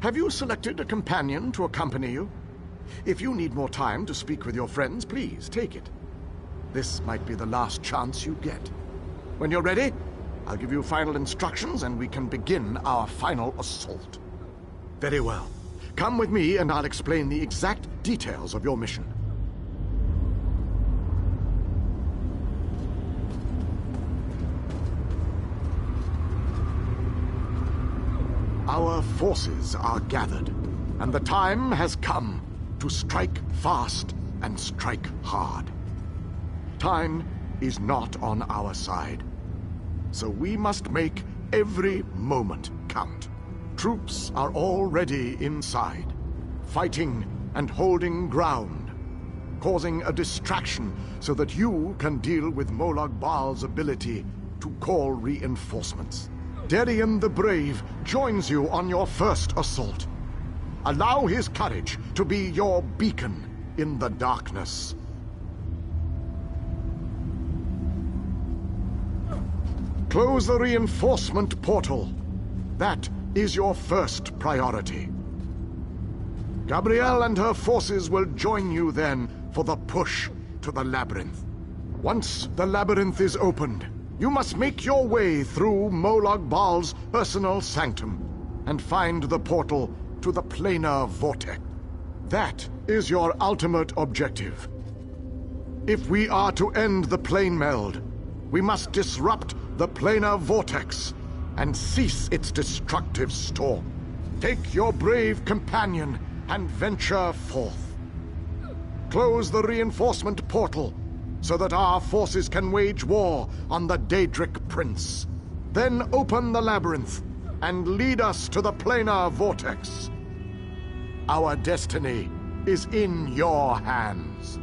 Have you selected a companion to accompany you? If you need more time to speak with your friends, please take it. This might be the last chance you get. When you're ready, I'll give you final instructions and we can begin our final assault. Very well. Come with me and I'll explain the exact details of your mission. Our forces are gathered, and the time has come to strike fast and strike hard. Time is not on our side, so we must make every moment count. Troops are already inside, fighting and holding ground, causing a distraction so that you can deal with Molag Bal's ability to call reinforcements. Darien the Brave joins you on your first assault. Allow his courage to be your beacon in the darkness. Close the reinforcement portal. That is your first priority. Gabrielle and her forces will join you then for the push to the labyrinth. Once the labyrinth is opened, you must make your way through Molag Bal's personal sanctum and find the portal to the planar vortex. That is your ultimate objective. If we are to end the plane meld, we must disrupt the planar vortex and cease its destructive storm. Take your brave companion and venture forth. Close the reinforcement portal so that our forces can wage war on the Daedric Prince. Then open the labyrinth and lead us to the planar vortex. Our destiny is in your hands.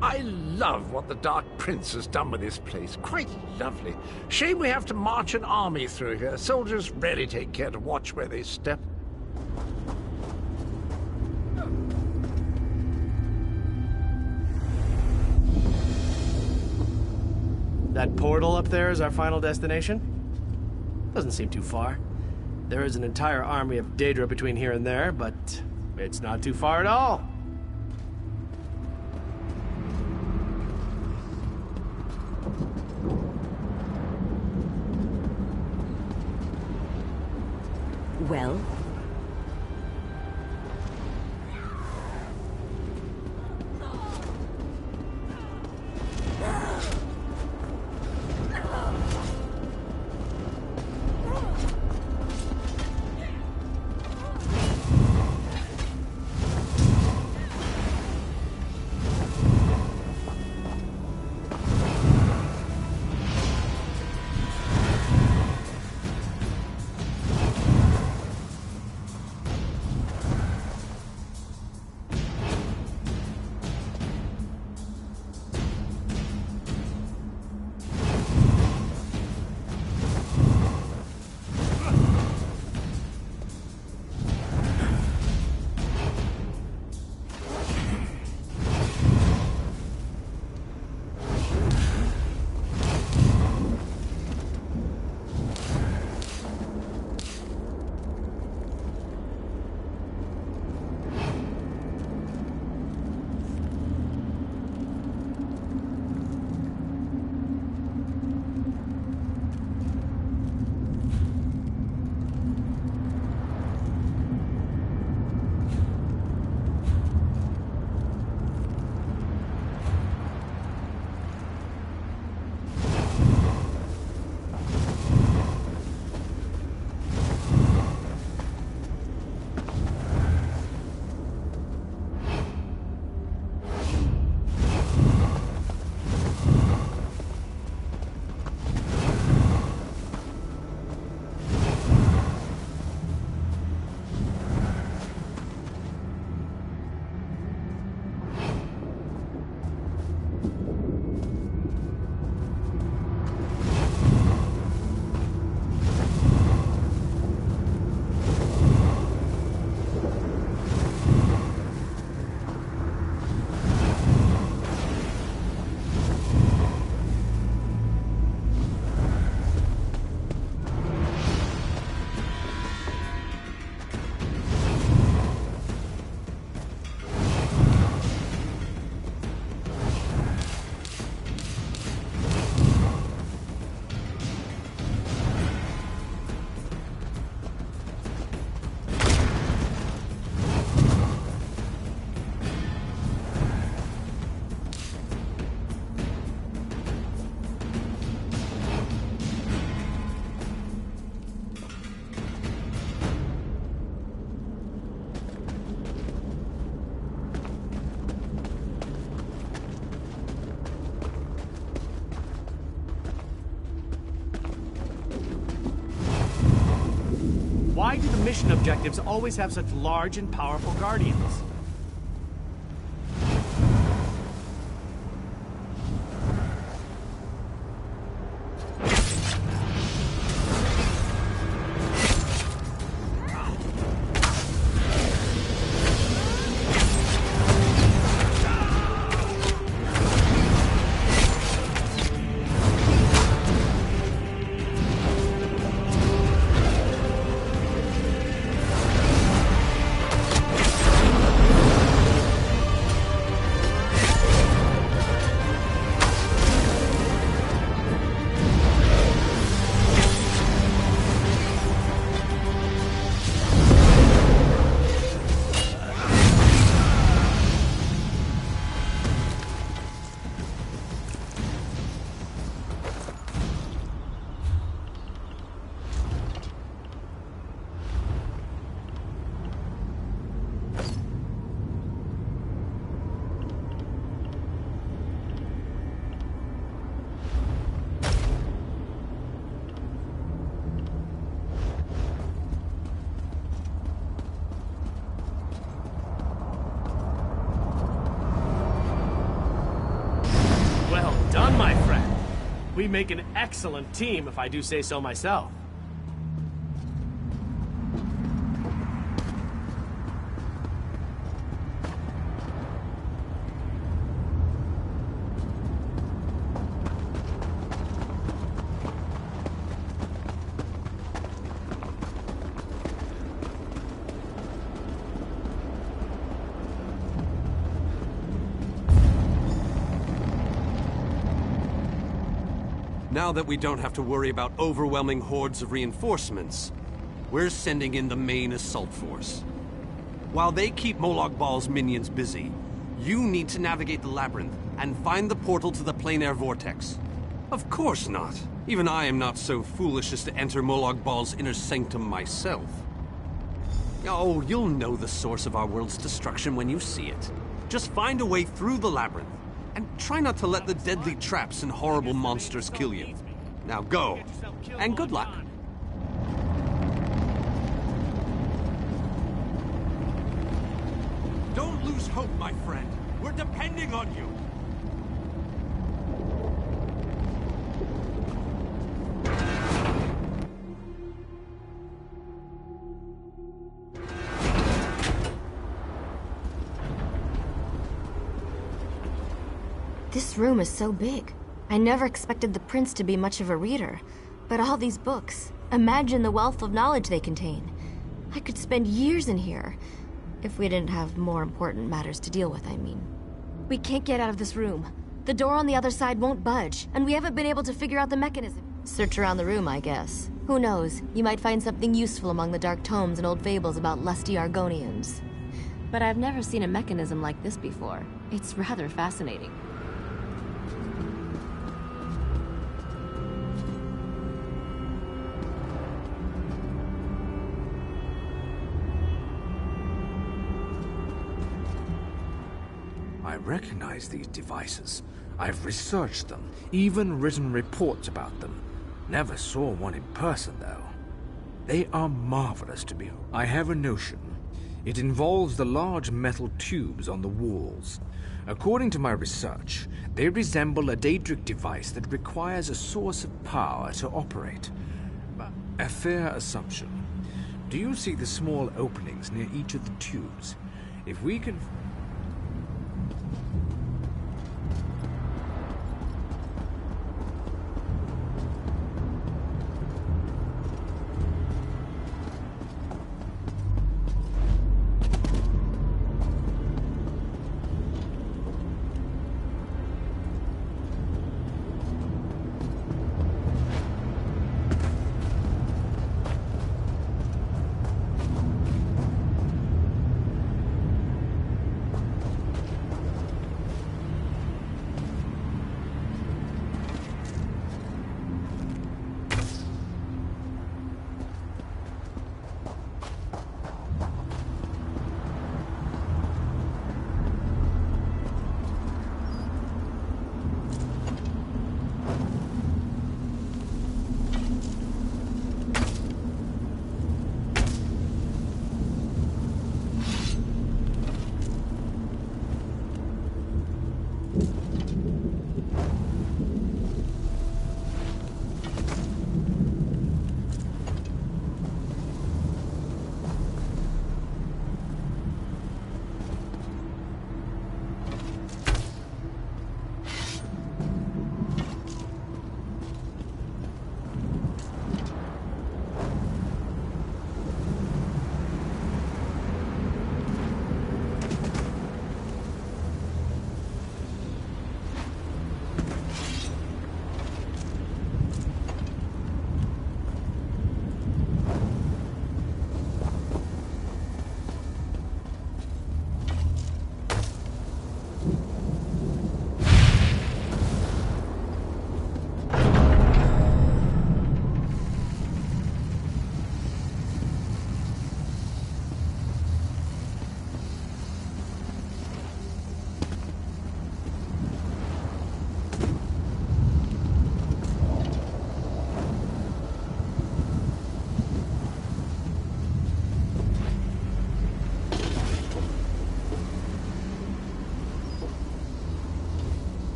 I love what the Dark Prince has done with this place. Quite lovely. Shame we have to march an army through here. Soldiers rarely take care to watch where they step. That portal up there is our final destination? Doesn't seem too far. There is an entire army of Daedra between here and there, but it's not too far at all. Well? mission objectives always have such large and powerful guardians? Done, my friend. We make an excellent team, if I do say so myself. Now that we don't have to worry about overwhelming hordes of reinforcements, we're sending in the main assault force. While they keep Molag Bal's minions busy, you need to navigate the labyrinth and find the portal to the plein air vortex. Of course not. Even I am not so foolish as to enter Molag Bal's inner sanctum myself. Oh, you'll know the source of our world's destruction when you see it. Just find a way through the labyrinth. And try not to let the deadly traps and horrible monsters kill you. Now go, and good luck. Don't lose hope, my friend. We're depending on you. This room is so big. I never expected the prince to be much of a reader. But all these books, imagine the wealth of knowledge they contain. I could spend years in here. If we didn't have more important matters to deal with, I mean. We can't get out of this room. The door on the other side won't budge, and we haven't been able to figure out the mechanism. Search around the room, I guess. Who knows? You might find something useful among the dark tomes and old fables about lusty Argonians. But I've never seen a mechanism like this before. It's rather fascinating. I recognize these devices. I've researched them, even written reports about them. Never saw one in person, though. They are marvelous to behold. I have a notion. It involves the large metal tubes on the walls. According to my research, they resemble a Daedric device that requires a source of power to operate. A fair assumption. Do you see the small openings near each of the tubes? If we can...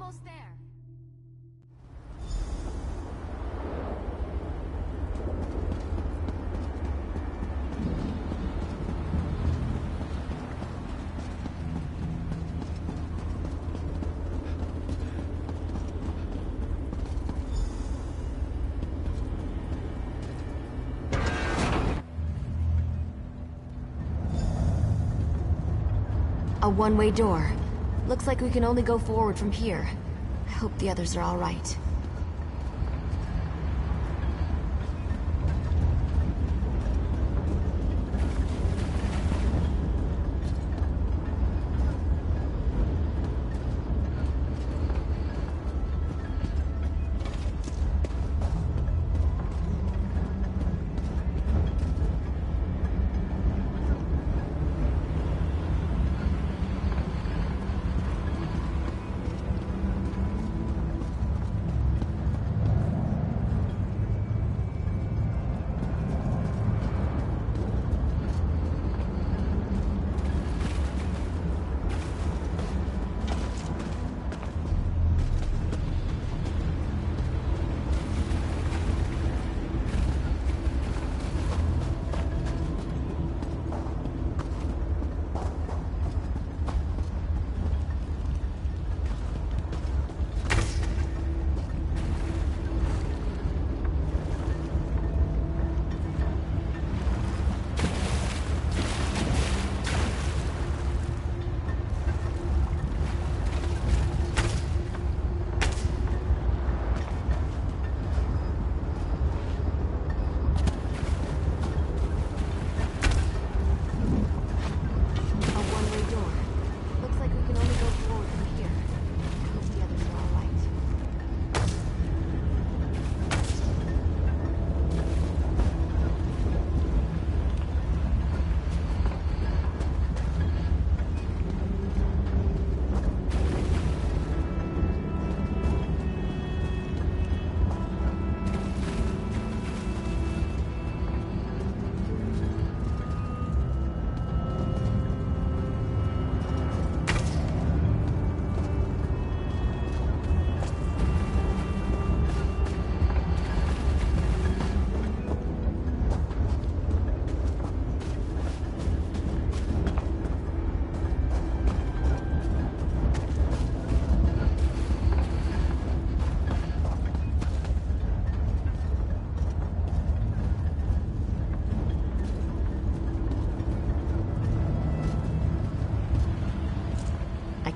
almost there. A one-way door. Looks like we can only go forward from here. I hope the others are all right.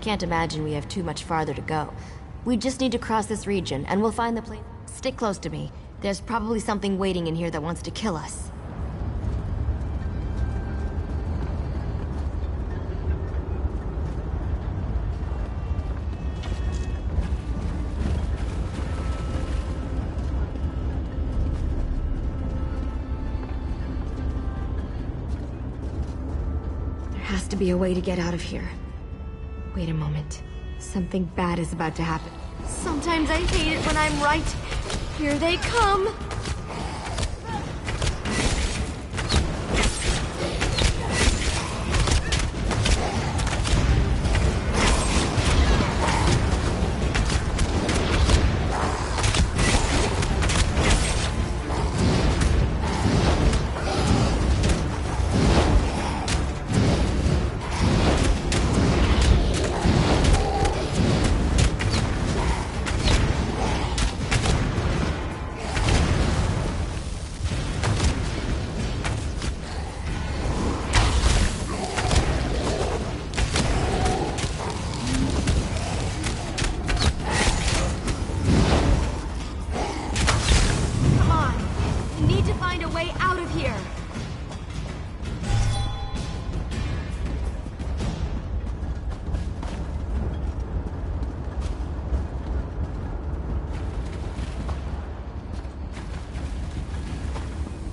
Can't imagine we have too much farther to go. We just need to cross this region, and we'll find the place. Stick close to me. There's probably something waiting in here that wants to kill us. There has to be a way to get out of here. Wait a moment. Something bad is about to happen. Sometimes I hate it when I'm right. Here they come!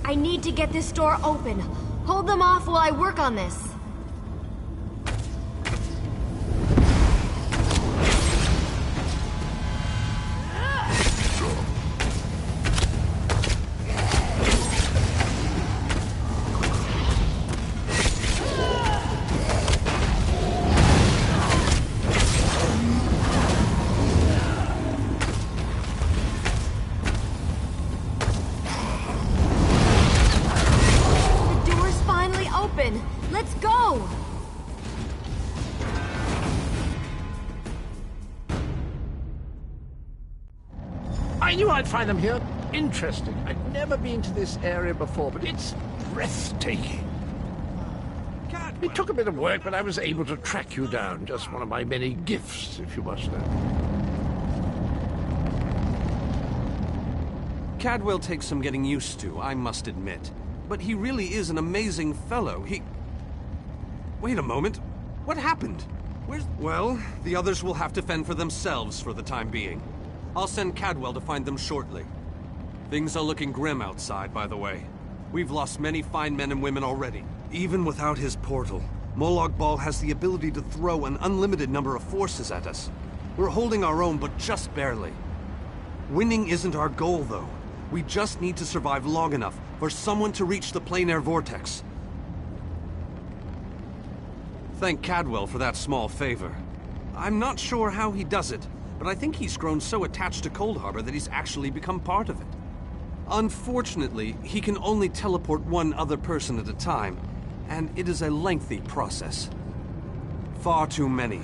I need to get this door open. Hold them off while I work on this. I knew I'd find them here interesting. I'd never been to this area before, but it's breathtaking. It took a bit of work, but I was able to track you down. Just one of my many gifts, if you must know. Cadwell takes some getting used to, I must admit. But he really is an amazing fellow. Wait a moment. What happened? Well, the others will have to fend for themselves for the time being. I'll send Cadwell to find them shortly. Things are looking grim outside, by the way. We've lost many fine men and women already. Even without his portal, Molag Bal has the ability to throw an unlimited number of forces at us. We're holding our own, but just barely. Winning isn't our goal, though. We just need to survive long enough for someone to reach the plein air vortex. Thank Cadwell for that small favor. I'm not sure how he does it, but I think he's grown so attached to Cold Harbor that he's actually become part of it. Unfortunately, he can only teleport one other person at a time, and it is a lengthy process. Far too many.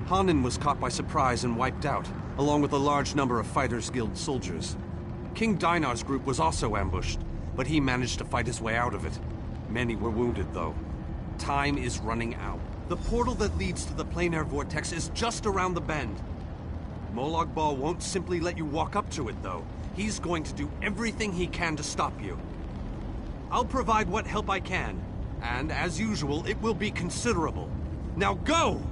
Hanan was caught by surprise and wiped out, along with a large number of Fighters Guild soldiers. King Dinar's group was also ambushed, but he managed to fight his way out of it. Many were wounded, though. Time is running out. The portal that leads to the plein air vortex is just around the bend. Molag Bal won't simply let you walk up to it, though. He's going to do everything he can to stop you. I'll provide what help I can, and as usual, it will be considerable. Now go!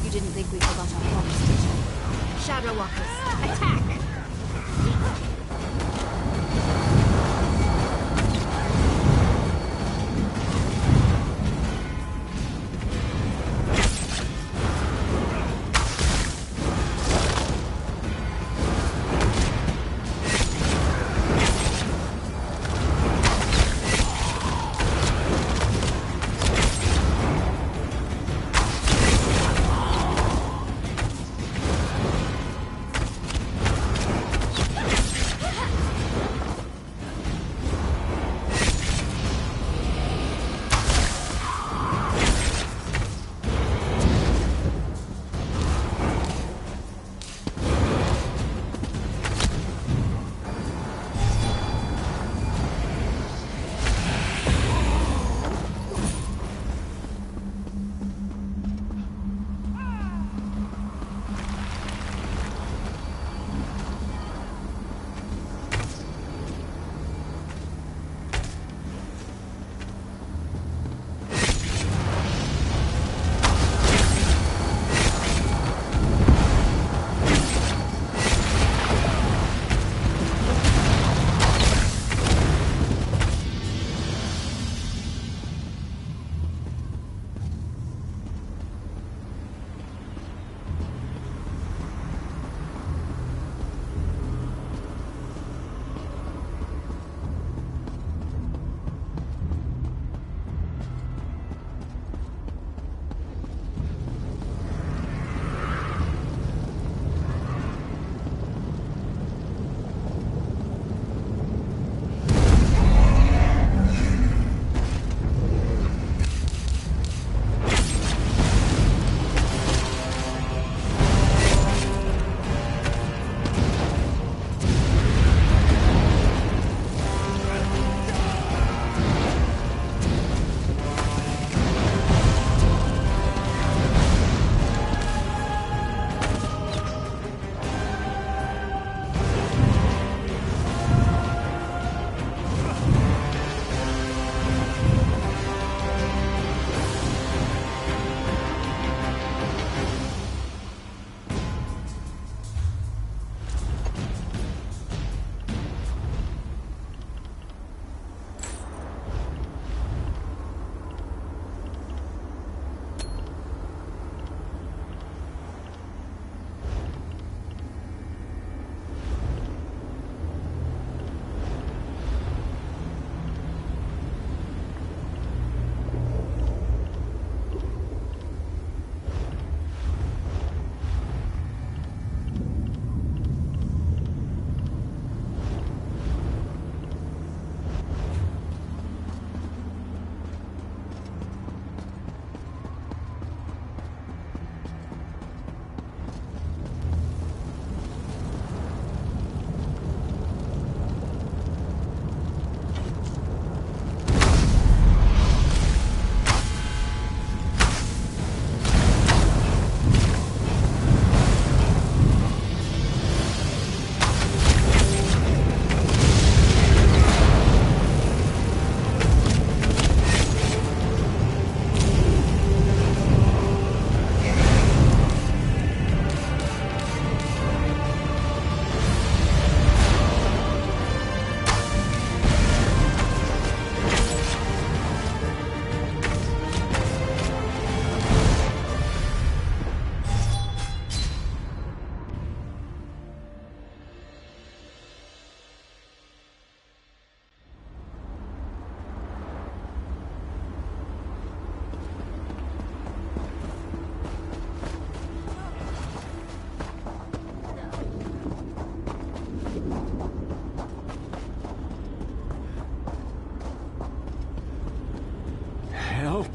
You didn't think we forgot our promise, did you? Shadow Walkers, attack!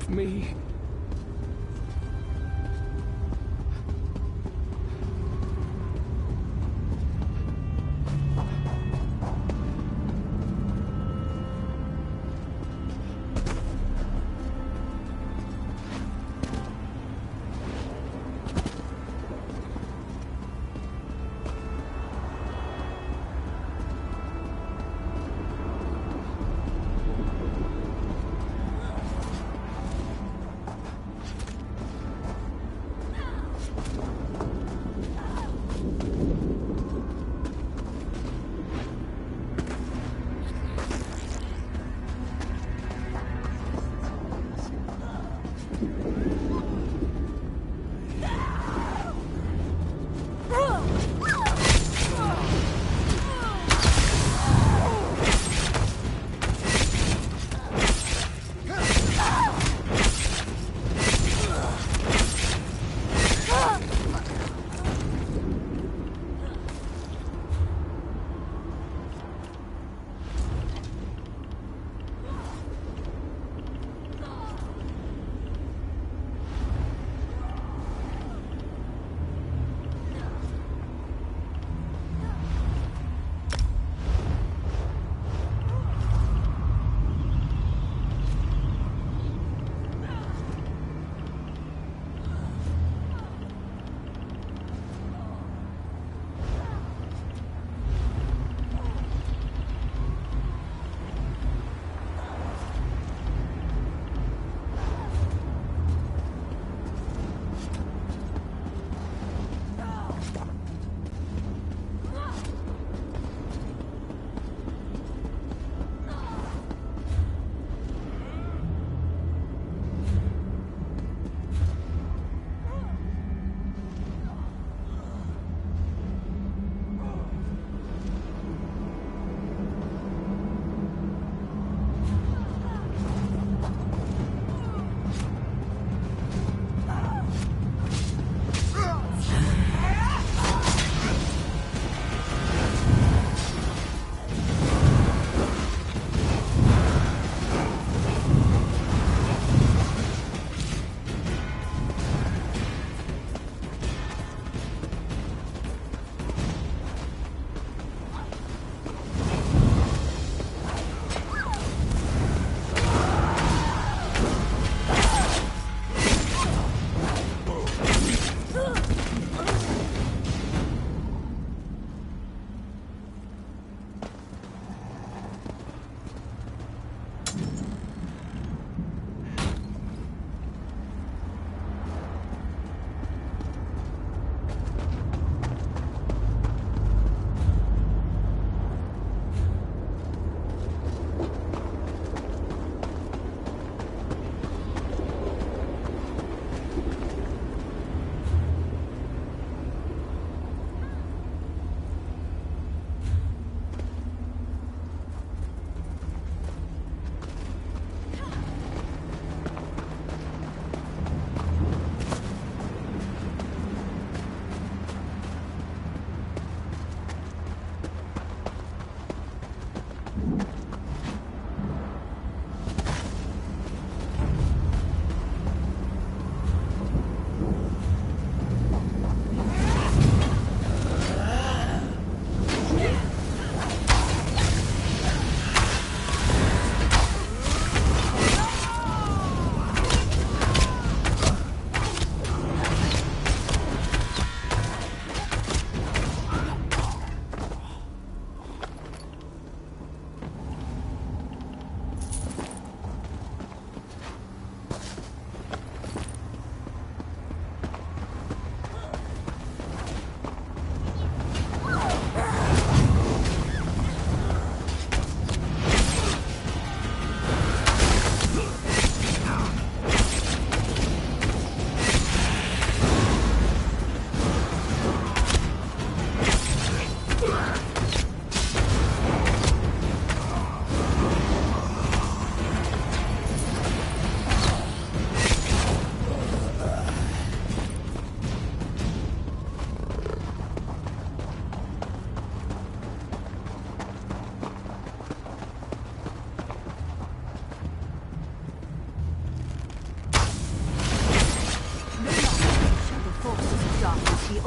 help me.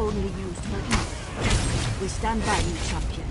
only used for evil. We stand by you, champion.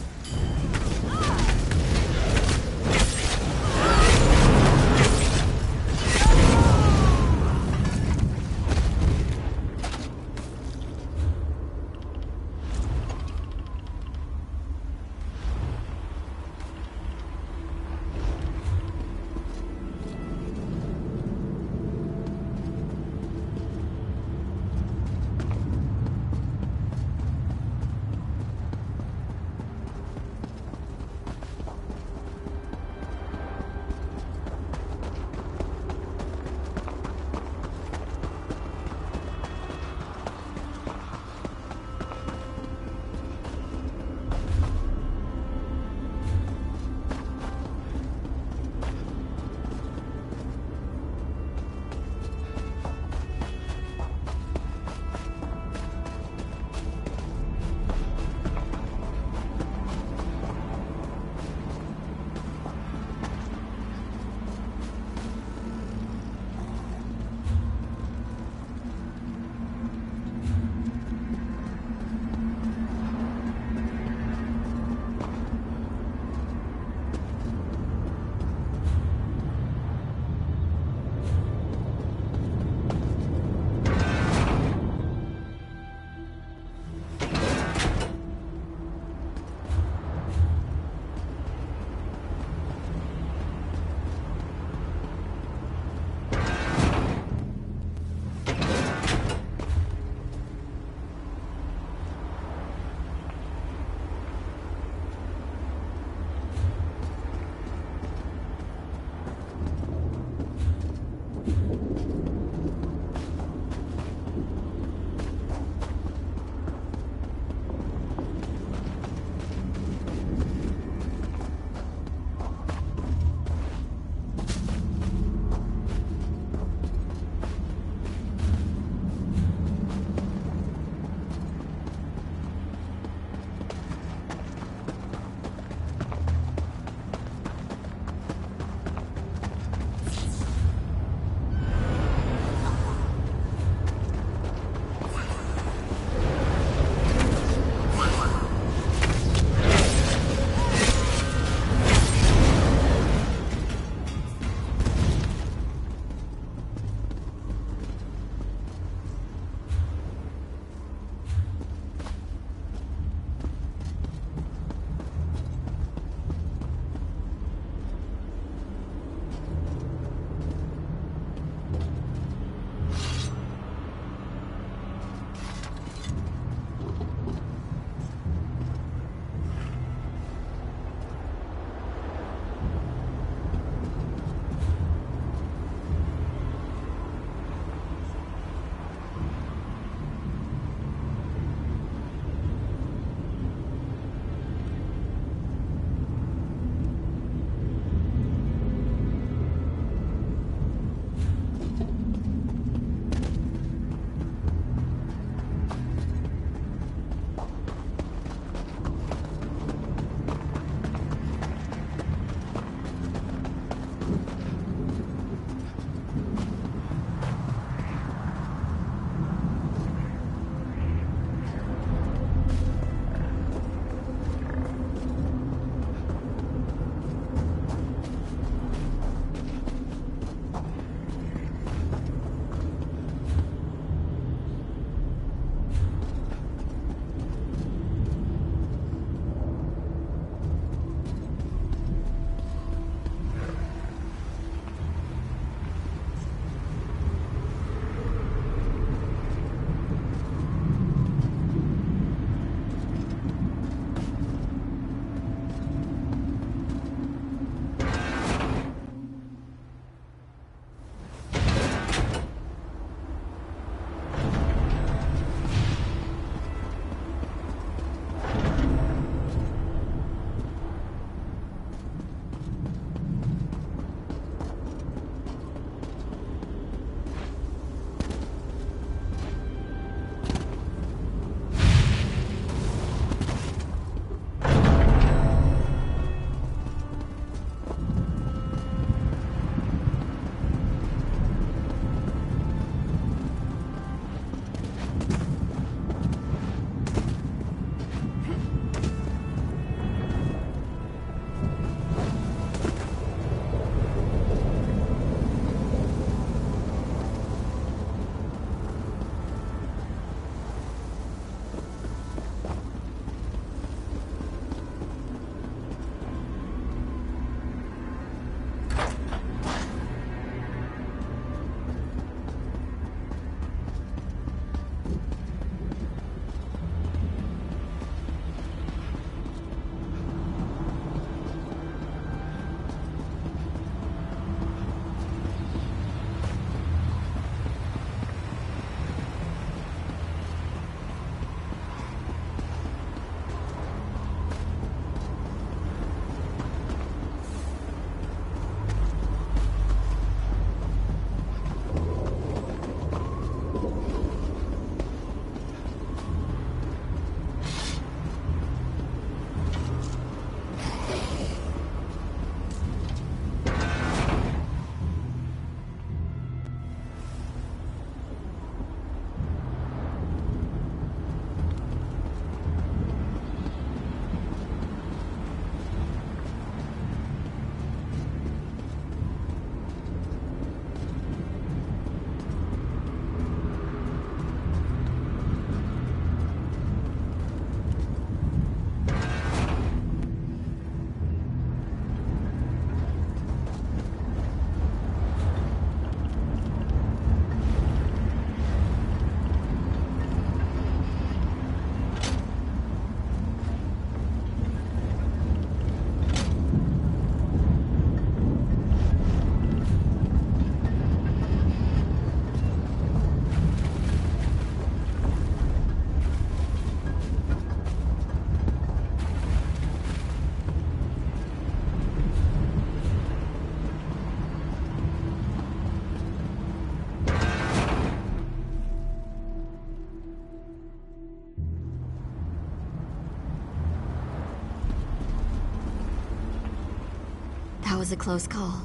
was a close call.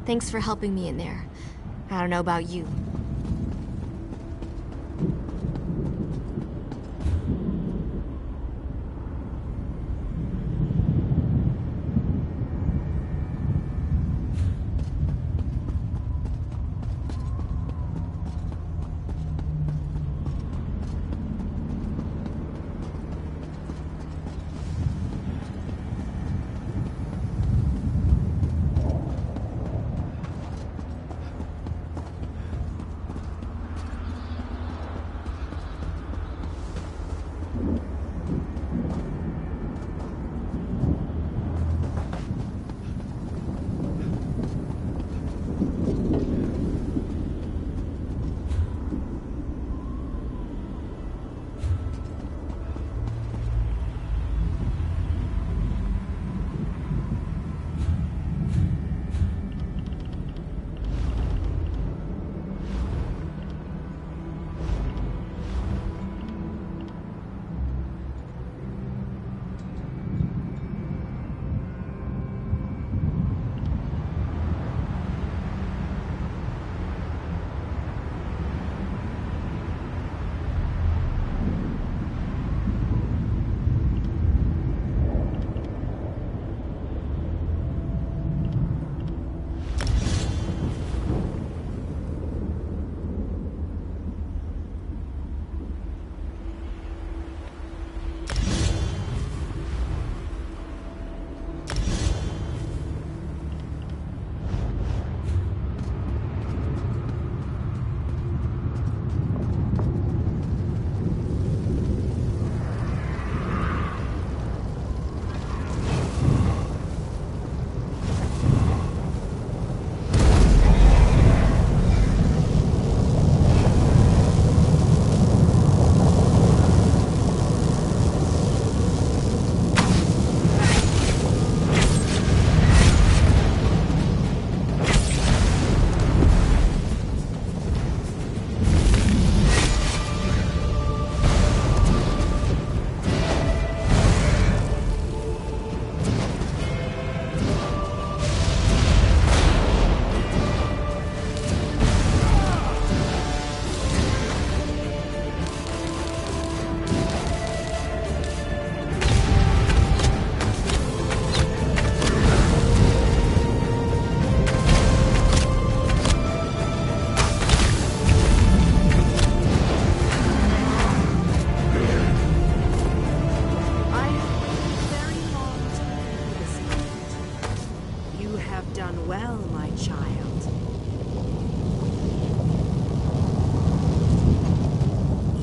Thanks for helping me in there. I don't know about you.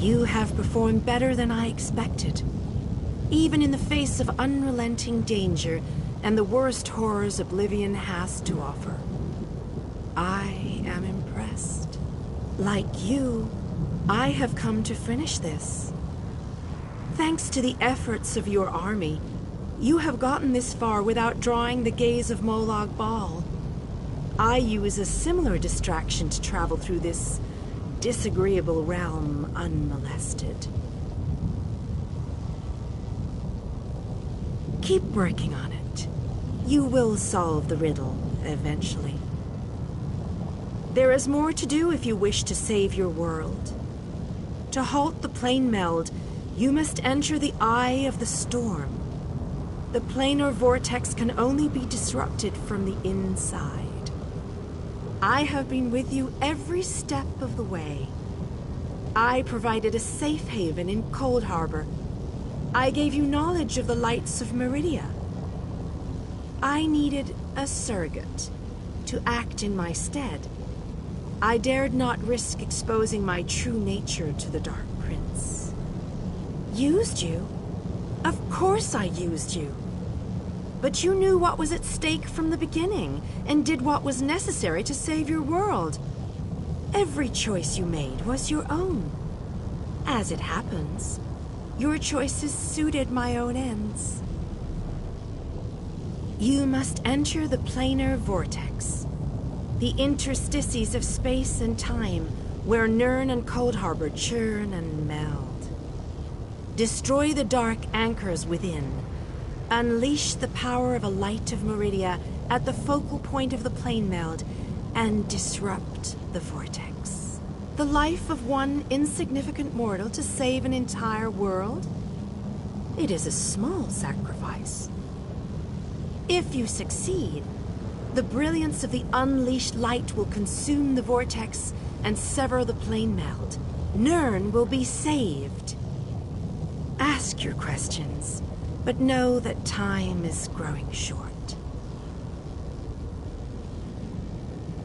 You have performed better than I expected. Even in the face of unrelenting danger and the worst horrors Oblivion has to offer. I am impressed. Like you, I have come to finish this. Thanks to the efforts of your army, you have gotten this far without drawing the gaze of Molag Bal. I use a similar distraction to travel through this disagreeable realm unmolested. Keep working on it. You will solve the riddle eventually. There is more to do if you wish to save your world. To halt the plane meld, you must enter the eye of the storm. The planar vortex can only be disrupted from the inside. I have been with you every step of the way. I provided a safe haven in Cold Harbor. I gave you knowledge of the lights of Meridia. I needed a surrogate to act in my stead. I dared not risk exposing my true nature to the Dark Prince. Used you? Of course I used you. But you knew what was at stake from the beginning, and did what was necessary to save your world. Every choice you made was your own. As it happens, your choices suited my own ends. You must enter the planar vortex, the interstices of space and time, where Nirn and Cold Harbor churn and meld. Destroy the dark anchors within. Unleash the power of a light of Meridia at the focal point of the plane meld and disrupt the vortex. The life of one insignificant mortal to save an entire world? It is a small sacrifice. If you succeed, the brilliance of the unleashed light will consume the vortex and sever the plane meld. Nirn will be saved. Ask your questions, but know that time is growing short.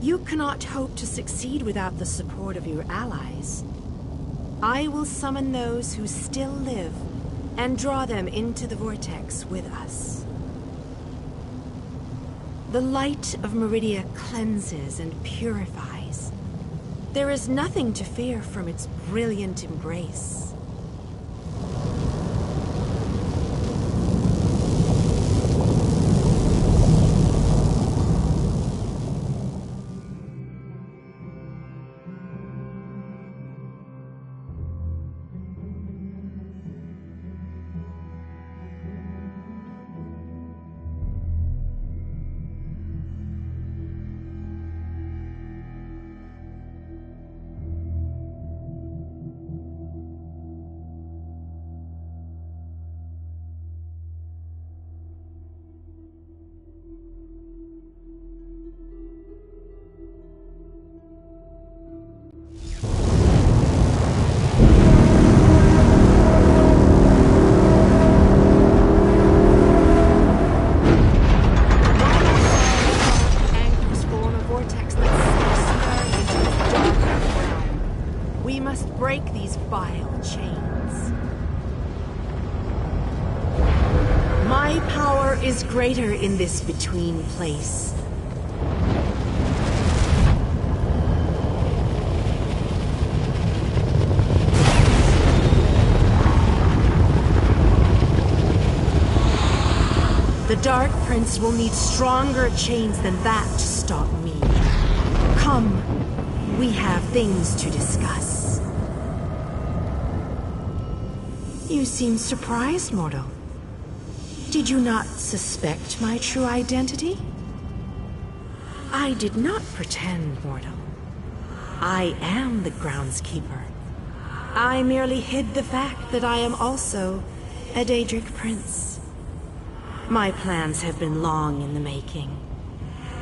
You cannot hope to succeed without the support of your allies. I will summon those who still live and draw them into the vortex with us. The light of Meridia cleanses and purifies. There is nothing to fear from its brilliant embrace. Greater in this between place. The Dark Prince will need stronger chains than that to stop me. Come, we have things to discuss. You seem surprised, mortal. Did you not suspect my true identity? I did not pretend, mortal. I am the groundskeeper. I merely hid the fact that I am also a Daedric prince. My plans have been long in the making.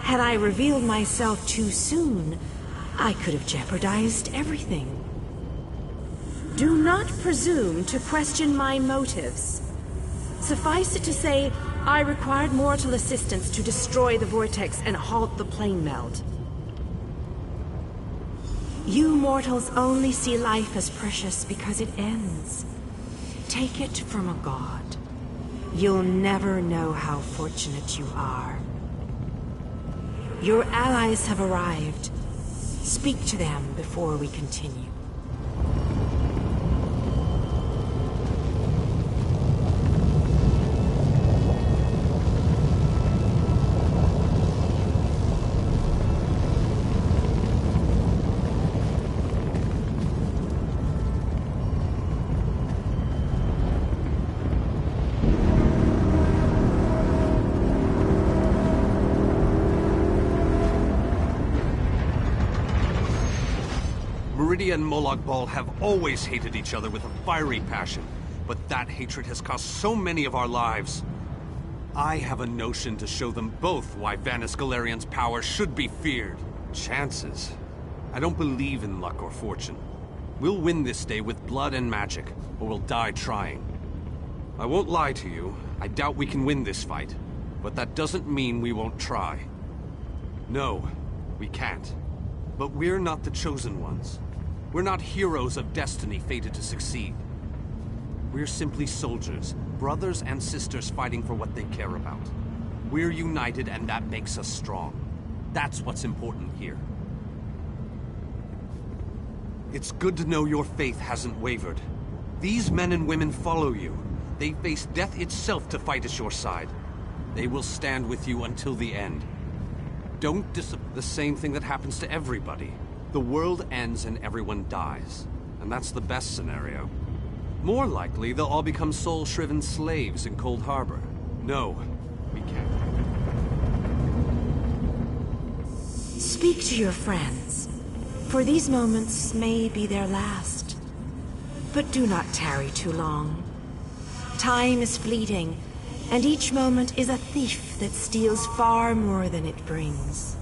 Had I revealed myself too soon, I could have jeopardized everything. Do not presume to question my motives. Suffice it to say, I required mortal assistance to destroy the vortex and halt the plane meld. You mortals only see life as precious because it ends. Take it from a god. You'll never know how fortunate you are. Your allies have arrived. Speak to them before we continue. Meridia and Molag Bal have always hated each other with a fiery passion, but that hatred has cost so many of our lives. I have a notion to show them both why Vanus Galerion's power should be feared. Chances? I don't believe in luck or fortune. We'll win this day with blood and magic, or we'll die trying. I won't lie to you, I doubt we can win this fight, but that doesn't mean we won't try. No, we can't. But we're not the chosen ones. We're not heroes of destiny fated to succeed. We're simply soldiers, brothers and sisters fighting for what they care about. We're united and that makes us strong. That's what's important here. It's good to know your faith hasn't wavered. These men and women follow you. They face death itself to fight at your side. They will stand with you until the end. Don't the same thing that happens to everybody. The world ends and everyone dies. And that's the best scenario. More likely, they'll all become soul-shriven slaves in Cold Harbor. No, we can't. Speak to your friends, for these moments may be their last. But do not tarry too long. Time is fleeting, and each moment is a thief that steals far more than it brings.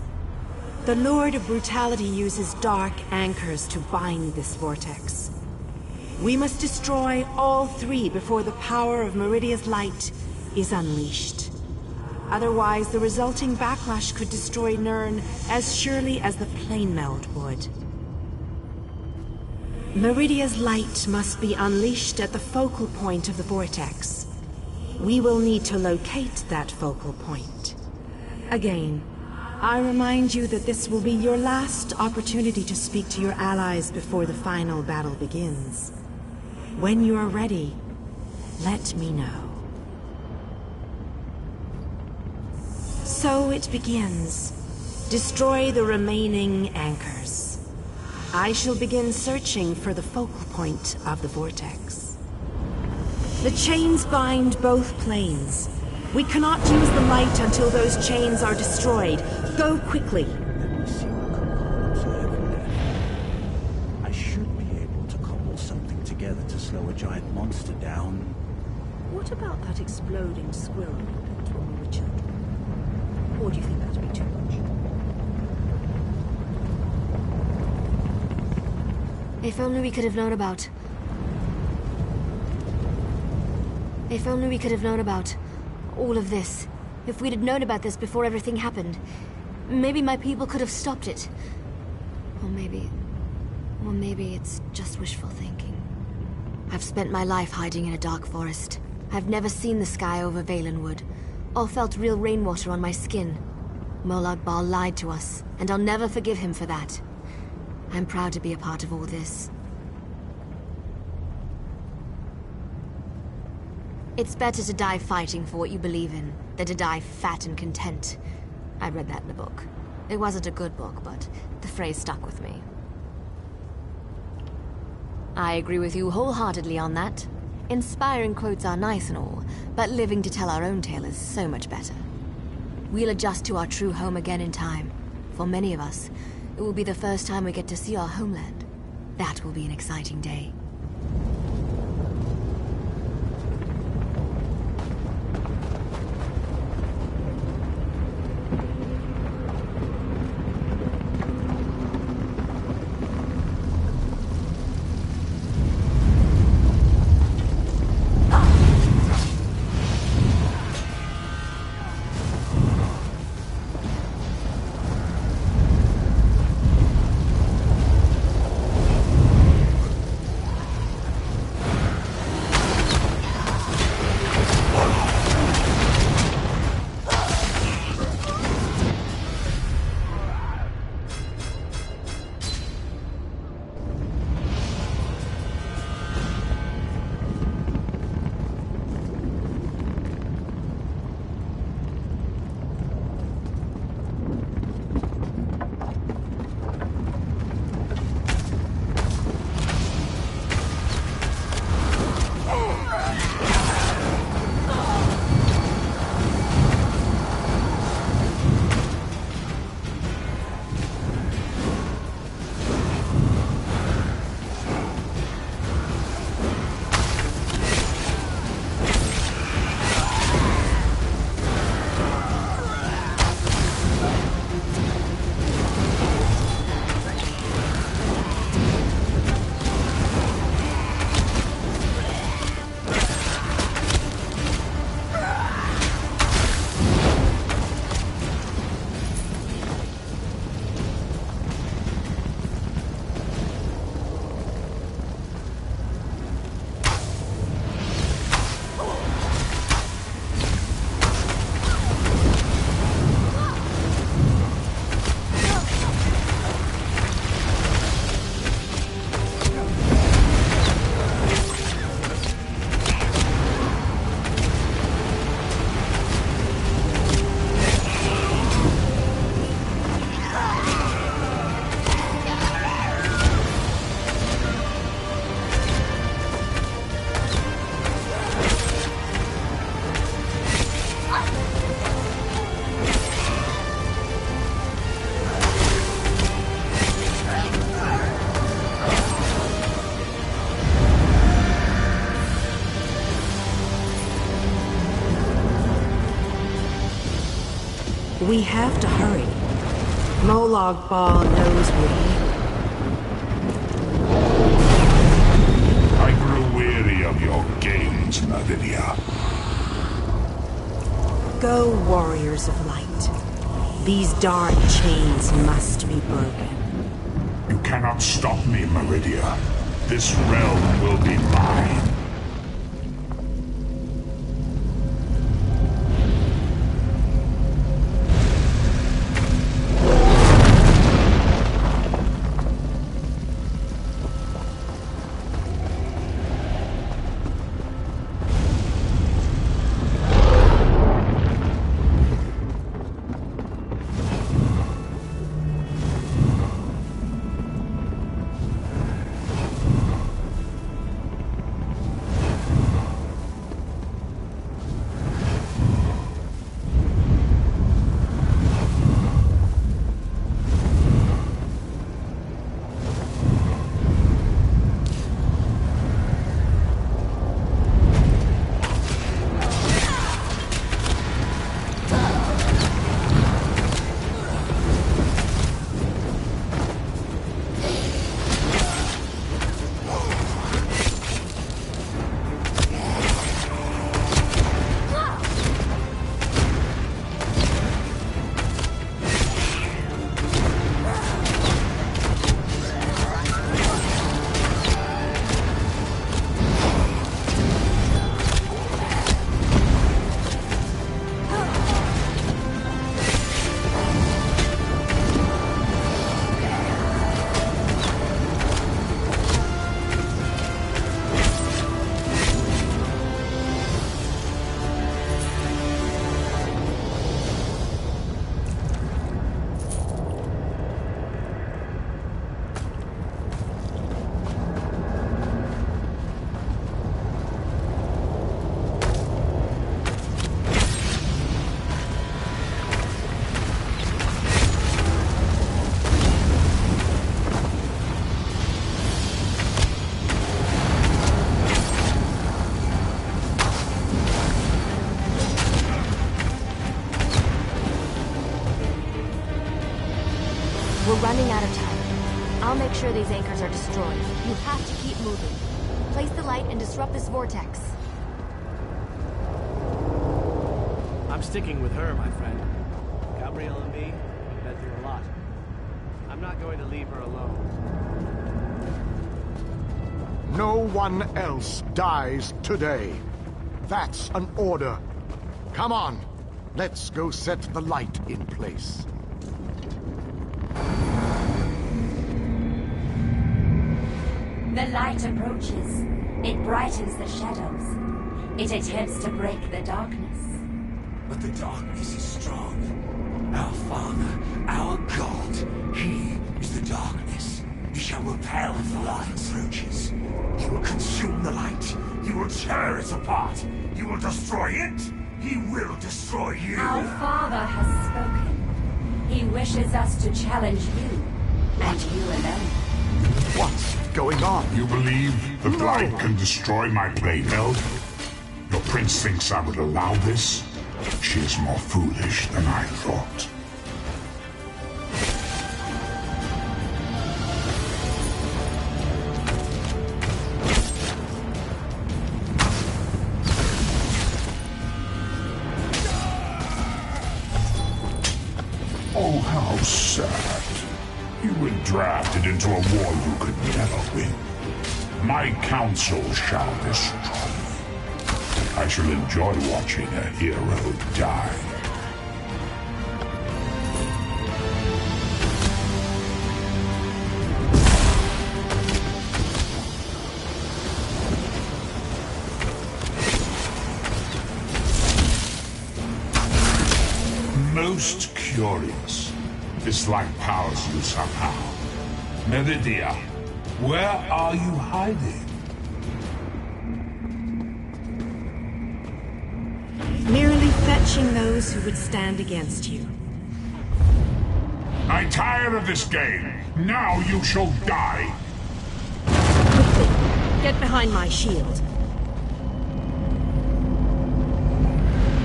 The Lord of Brutality uses dark anchors to bind this vortex. We must destroy all three before the power of Meridia's light is unleashed. Otherwise, the resulting backlash could destroy Nirn as surely as the plane meld would. Meridia's light must be unleashed at the focal point of the vortex. We will need to locate that focal point. Again, I remind you that this will be your last opportunity to speak to your allies before the final battle begins. When you are ready, let me know. So it begins. Destroy the remaining anchors. I shall begin searching for the focal point of the vortex. The chains bind both planes. We cannot use the light until those chains are destroyed. Go quickly. Let me see what components I have left. I should be able to cobble something together to slow a giant monster down. What about that exploding squirrel we built when we were children? Or do you think that'd be too much? If only we could have known about... If only we could have known about all of this. If we'd have known about this before everything happened. Maybe my people could have stopped it. Or maybe it's just wishful thinking. I've spent my life hiding in a dark forest. I've never seen the sky over Valenwood, or felt real rainwater on my skin. Molag Bal lied to us, and I'll never forgive him for that. I'm proud to be a part of all this. It's better to die fighting for what you believe in, than to die fat and content. I read that in a book. It wasn't a good book, but the phrase stuck with me. I agree with you wholeheartedly on that. Inspiring quotes are nice and all, but living to tell our own tale is so much better. We'll adjust to our true home again in time. For many of us, it will be the first time we get to see our homeland. That will be an exciting day. We have to hurry. Molag Bal knows we're here. I grew weary of your games, Meridia. Go, warriors of light. These dark chains must be broken. You cannot stop me, Meridia. This realm will be mine. We're running out of time. I'll make sure these anchors are destroyed. You have to keep moving. Place the light and disrupt this vortex. I'm sticking with her, my friend. Gabrielle and me, we've been through a lot. I'm not going to leave her alone. No one else dies today. That's an order. Come on, let's go set the light in place. The light approaches. It brightens the shadows. It attempts to break the darkness. But the darkness is strong. Our Father, our God, He is the darkness. He shall repel if the light approaches. He will consume the light. He will tear it apart. He will destroy it. He will destroy you. Our Father has spoken. He wishes us to challenge you, and you alone. What's going on? You believe the light can destroy my playfield? Your prince thinks I would allow this? She is more foolish than I thought. Oh, how sad. You were drafted into a war you could never win. My counsel shall destroy you. I shall enjoy watching a hero die. Most curious. This light powers you somehow. Meridia, where are you hiding? Merely fetching those who would stand against you. I'm tired of this game. Now you shall die. Quickly, get behind my shield.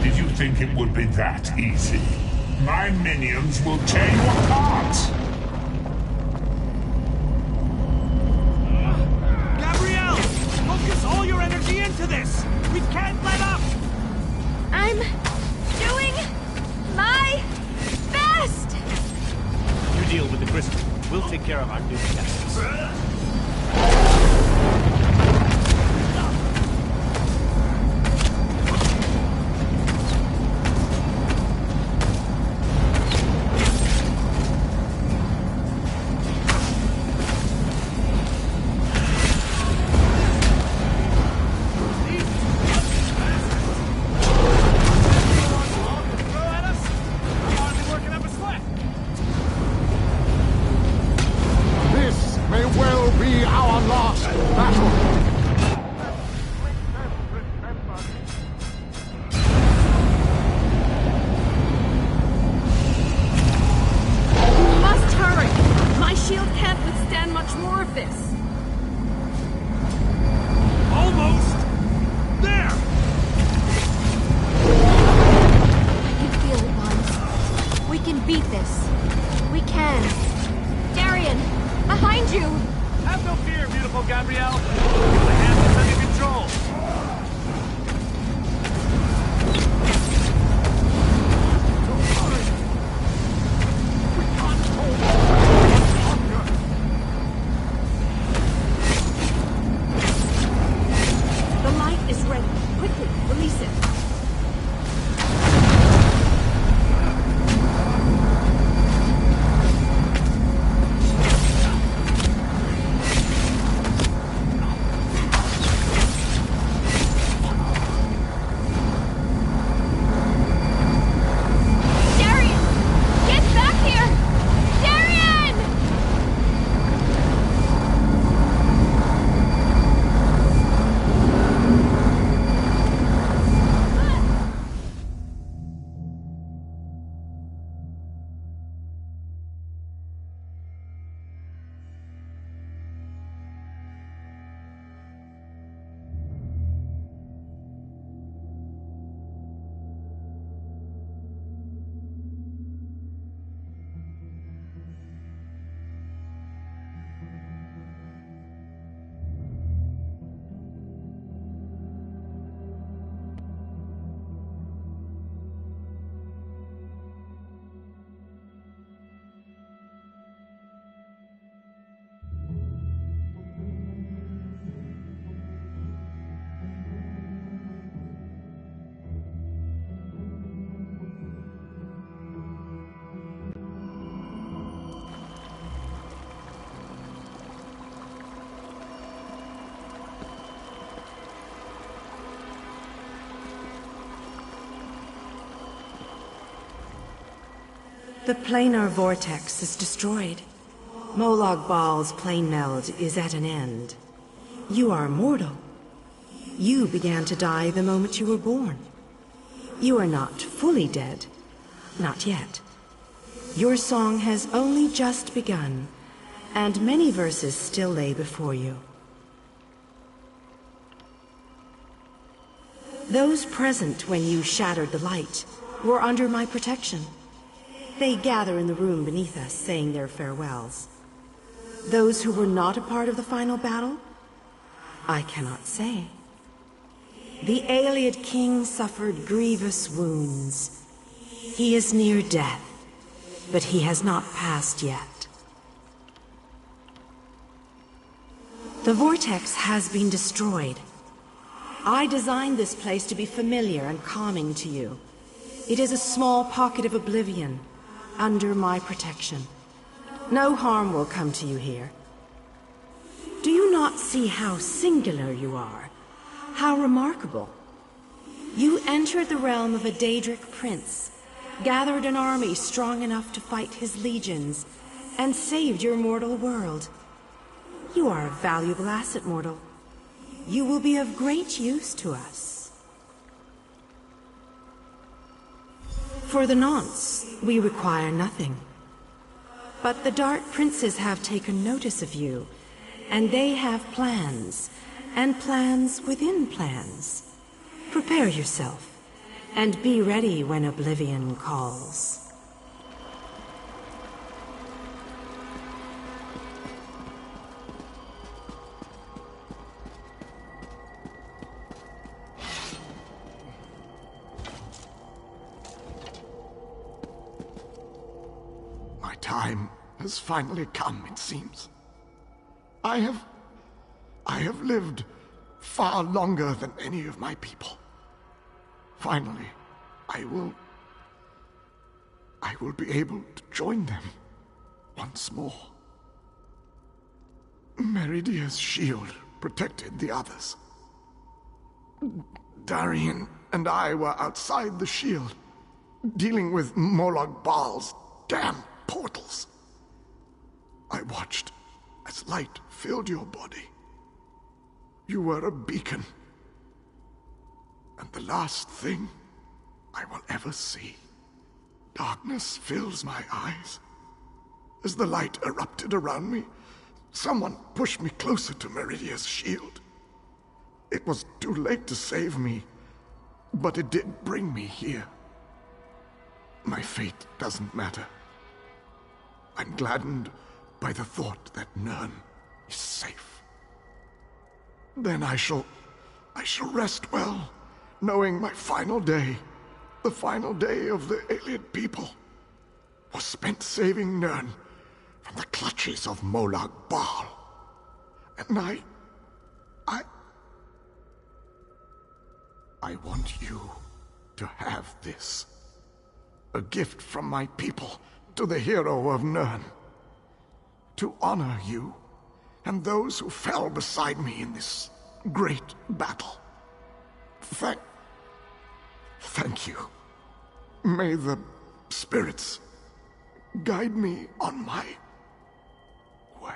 Did you think it would be that easy? My minions will tear you apart! Gabrielle! Focus all your energy into this! We can't let up! I'm doing my best! You deal with the crystal. We'll take care of our new tasks. This may well be our last battle. You must hurry! My shield can't withstand much more of this. Almost! There! I can feel it, Mons. We can beat this. We can. Darian, behind you! Have no fear, beautiful Gabrielle. I have this under control. The light is ready. Quickly, release it. Darian! Get back here! Darian! The planar vortex is destroyed. Molag Bal's plane meld is at an end. You are mortal. You began to die the moment you were born. You are not fully dead. Not yet. Your song has only just begun, and many verses still lay before you. Those present when you shattered the light were under my protection. They gather in the room beneath us, saying their farewells. Those who were not a part of the final battle, I cannot say. The Aeliad king suffered grievous wounds. He is near death, but he has not passed yet. The vortex has been destroyed. I designed this place to be familiar and calming to you. It is a small pocket of oblivion, under my protection. No harm will come to you here. Do you not see how singular you are? How remarkable? You entered the realm of a Daedric prince, gathered an army strong enough to fight his legions, and saved your mortal world. You are a valuable asset, mortal. You will be of great use to us. For the nonce, we require nothing. But the Dark Princes have taken notice of you, and they have plans, and plans within plans. Prepare yourself, and be ready when Oblivion calls. time has finally come, it seems. I have lived far longer than any of my people. Finally, I will be able to join them once more. Meridia's shield protected the others. Darian and I were outside the shield, dealing with Molag Bal's damn portals. I watched as light filled your body. You were a beacon, and the last thing I will ever see. Darkness fills my eyes. As the light erupted around me, someone pushed me closer to Meridia's shield. It was too late to save me, but it did bring me here. My fate doesn't matter. I'm gladdened by the thought that Nern is safe. Then I shall rest well, knowing my final day, the final day of the alien people, was spent saving Nern from the clutches of Molag Bal. And I want you to have this. A gift from my people to the hero of Nern. To honor you and those who fell beside me in this great battle. Thank you. May the spirits guide me on my way.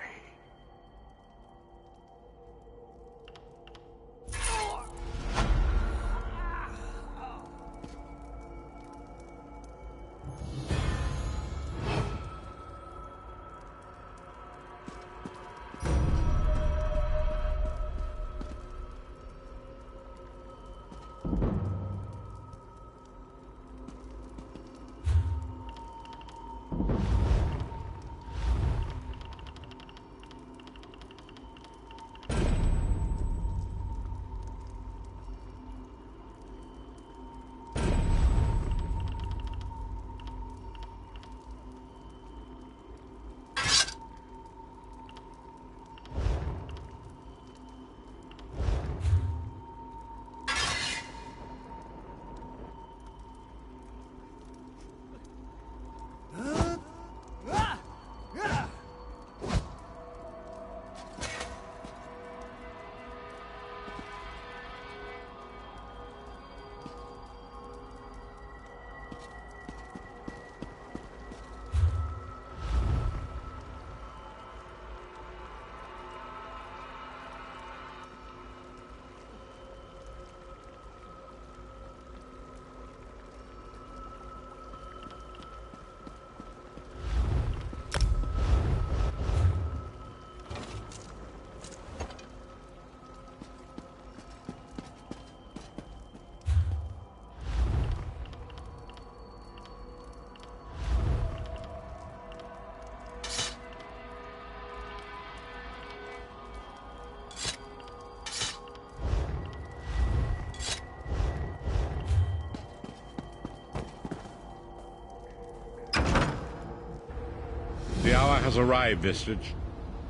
The hour has arrived, Vestige.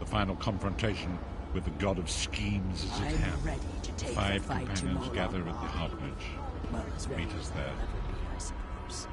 The final confrontation with the god of schemes is at hand. Ready to take 5 the fight companions to gather at the Harpage. Well, as ready Meet us as there. I'll ever be, I suppose.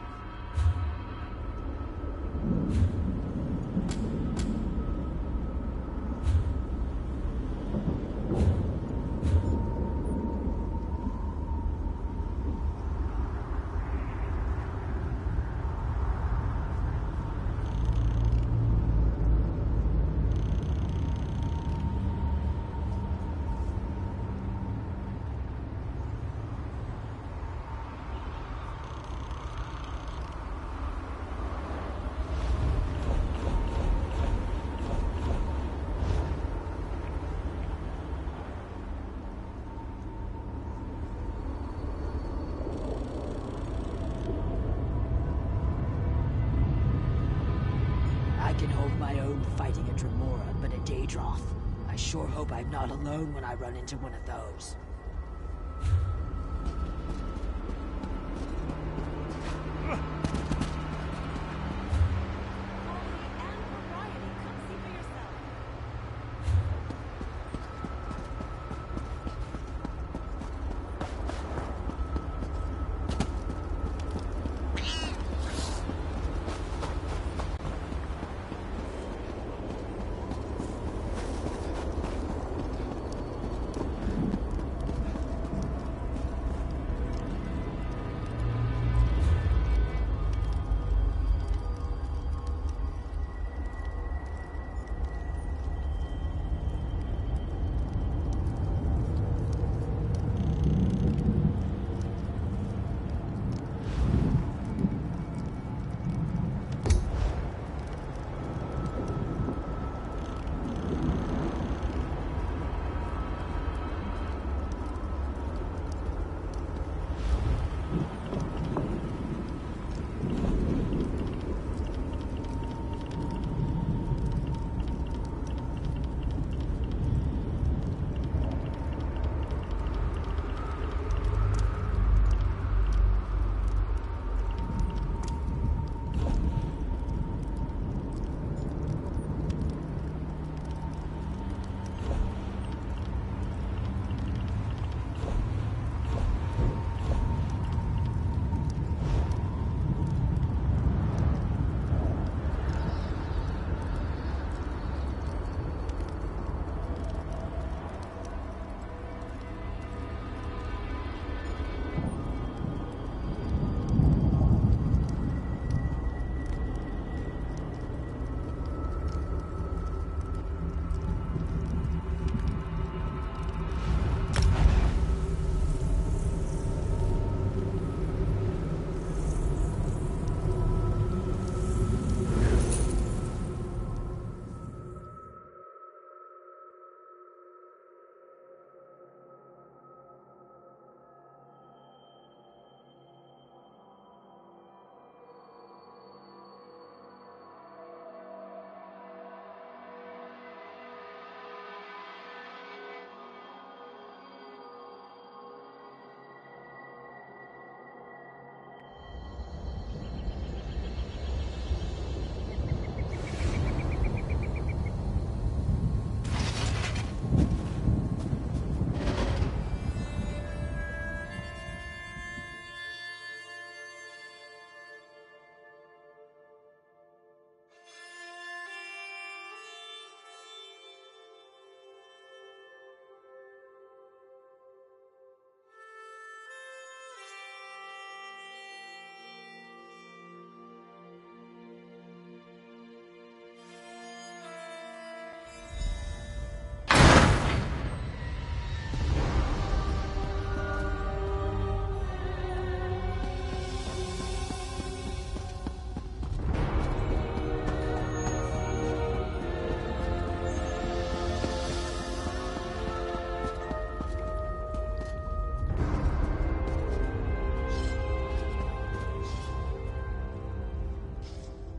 I can hold my own fighting a Dremora, but a Daedroth. I sure hope I'm not alone when I run into one of those.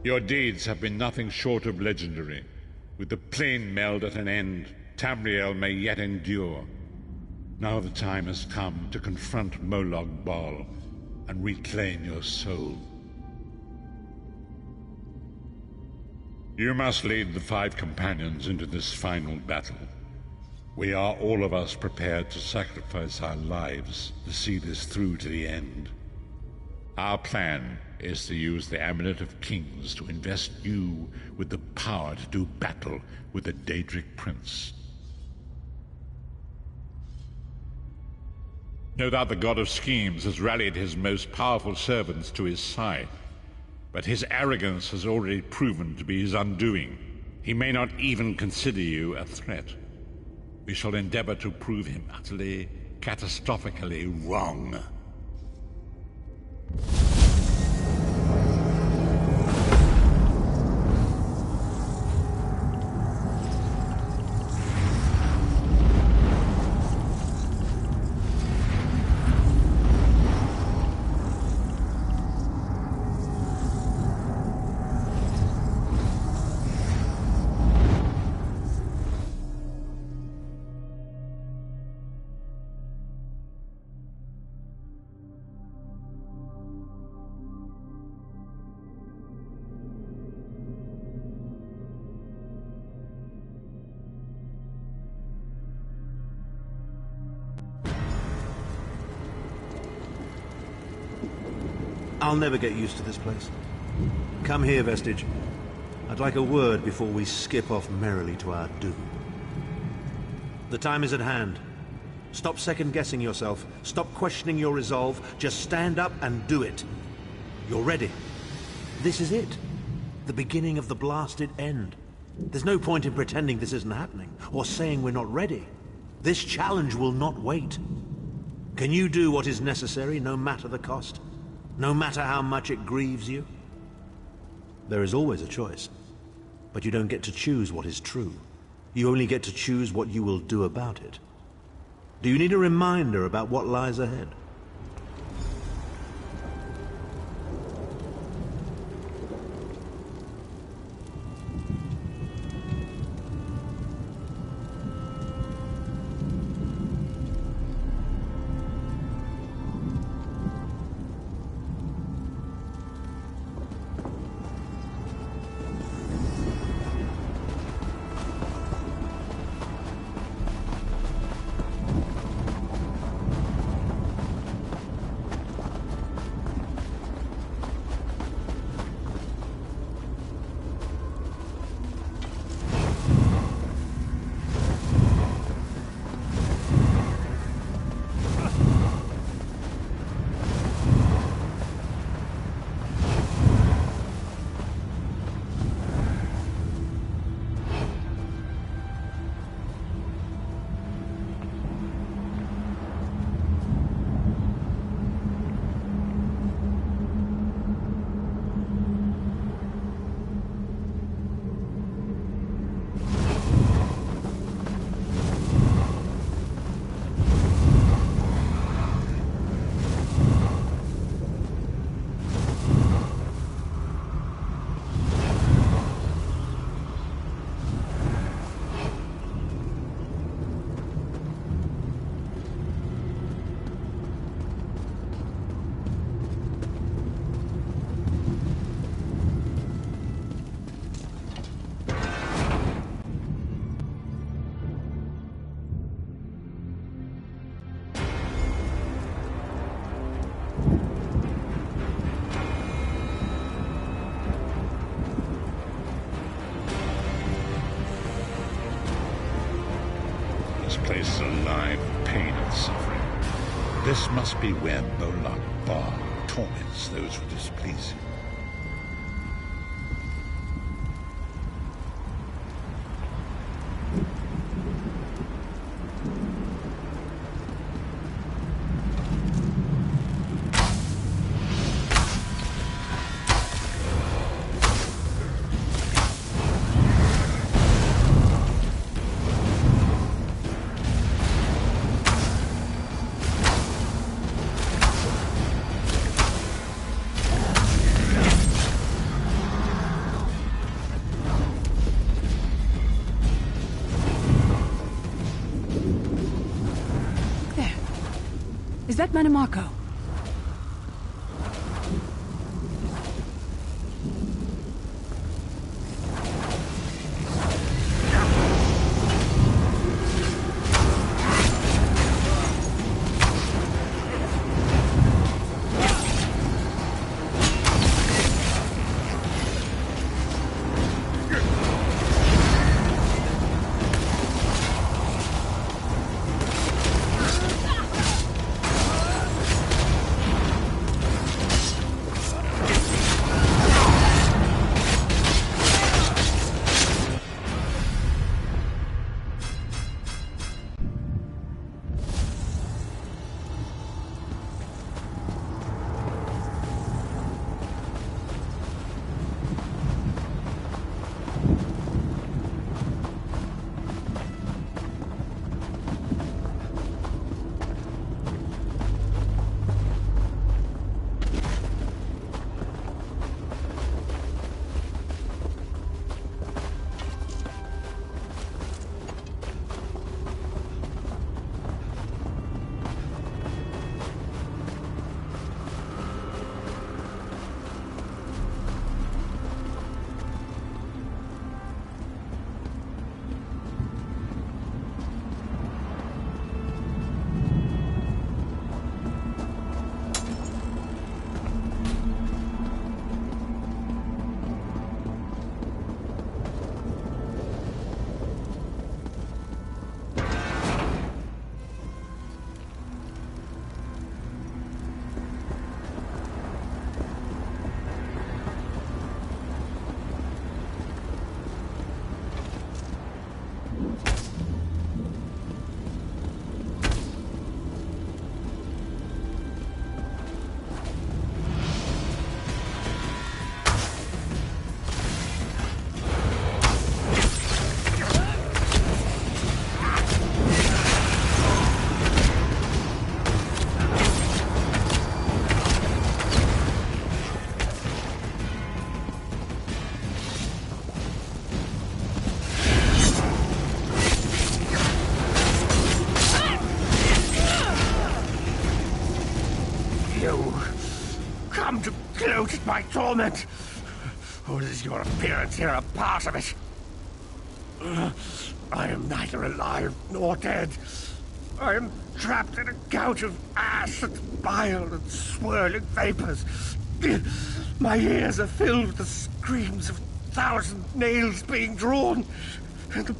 Your deeds have been nothing short of legendary. With the plane meld at an end, Tamriel may yet endure. Now the time has come to confront Molag Bal and reclaim your soul. You must lead the 5 companions into this final battle. We are all of us prepared to sacrifice our lives to see this through to the end. Our plan is to use the Amulet of Kings to invest you with the power to do battle with the Daedric Prince. No doubt the God of Schemes has rallied his most powerful servants to his side, but his arrogance has already proven to be his undoing. He may not even consider you a threat. We shall endeavor to prove him utterly, catastrophically wrong. I'll never get used to this place. Come here, Vestige. I'd like a word before we skip off merrily to our doom. The time is at hand. Stop second-guessing yourself. Stop questioning your resolve. Just stand up and do it. You're ready. This is it. The beginning of the blasted end. There's no point in pretending this isn't happening, or saying we're not ready. This challenge will not wait. Can you do what is necessary, no matter the cost? No matter how much it grieves you? There is always a choice, but you don't get to choose what is true. You only get to choose what you will do about it. Do you need a reminder about what lies ahead? Place alive with pain and suffering. This must be where Molag Bal torments those who displease him. Is that Manimarco? My torment! Or is your appearance here a part of it? I am neither alive nor dead. I am trapped in a gouge of ash and bile and swirling vapors. My ears are filled with the screams of 1,000 nails being drawn. And the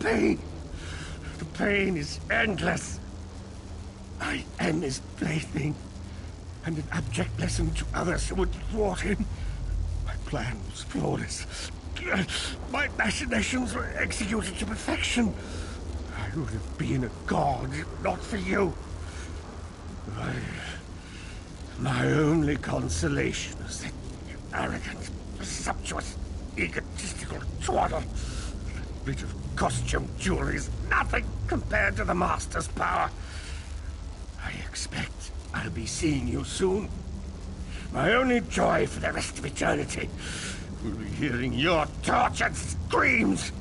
pain is endless. I am his plaything, and an abject lesson to others who would thwart him. My plan was flawless. My machinations were executed to perfection. I would have been a god if not for you. My only consolation is that you arrogant, presumptuous, egotistical twaddle. That bit of costume jewelry is nothing compared to the Master's power. I expect I'll be seeing you soon. My only joy for the rest of eternity will be hearing your tortured screams.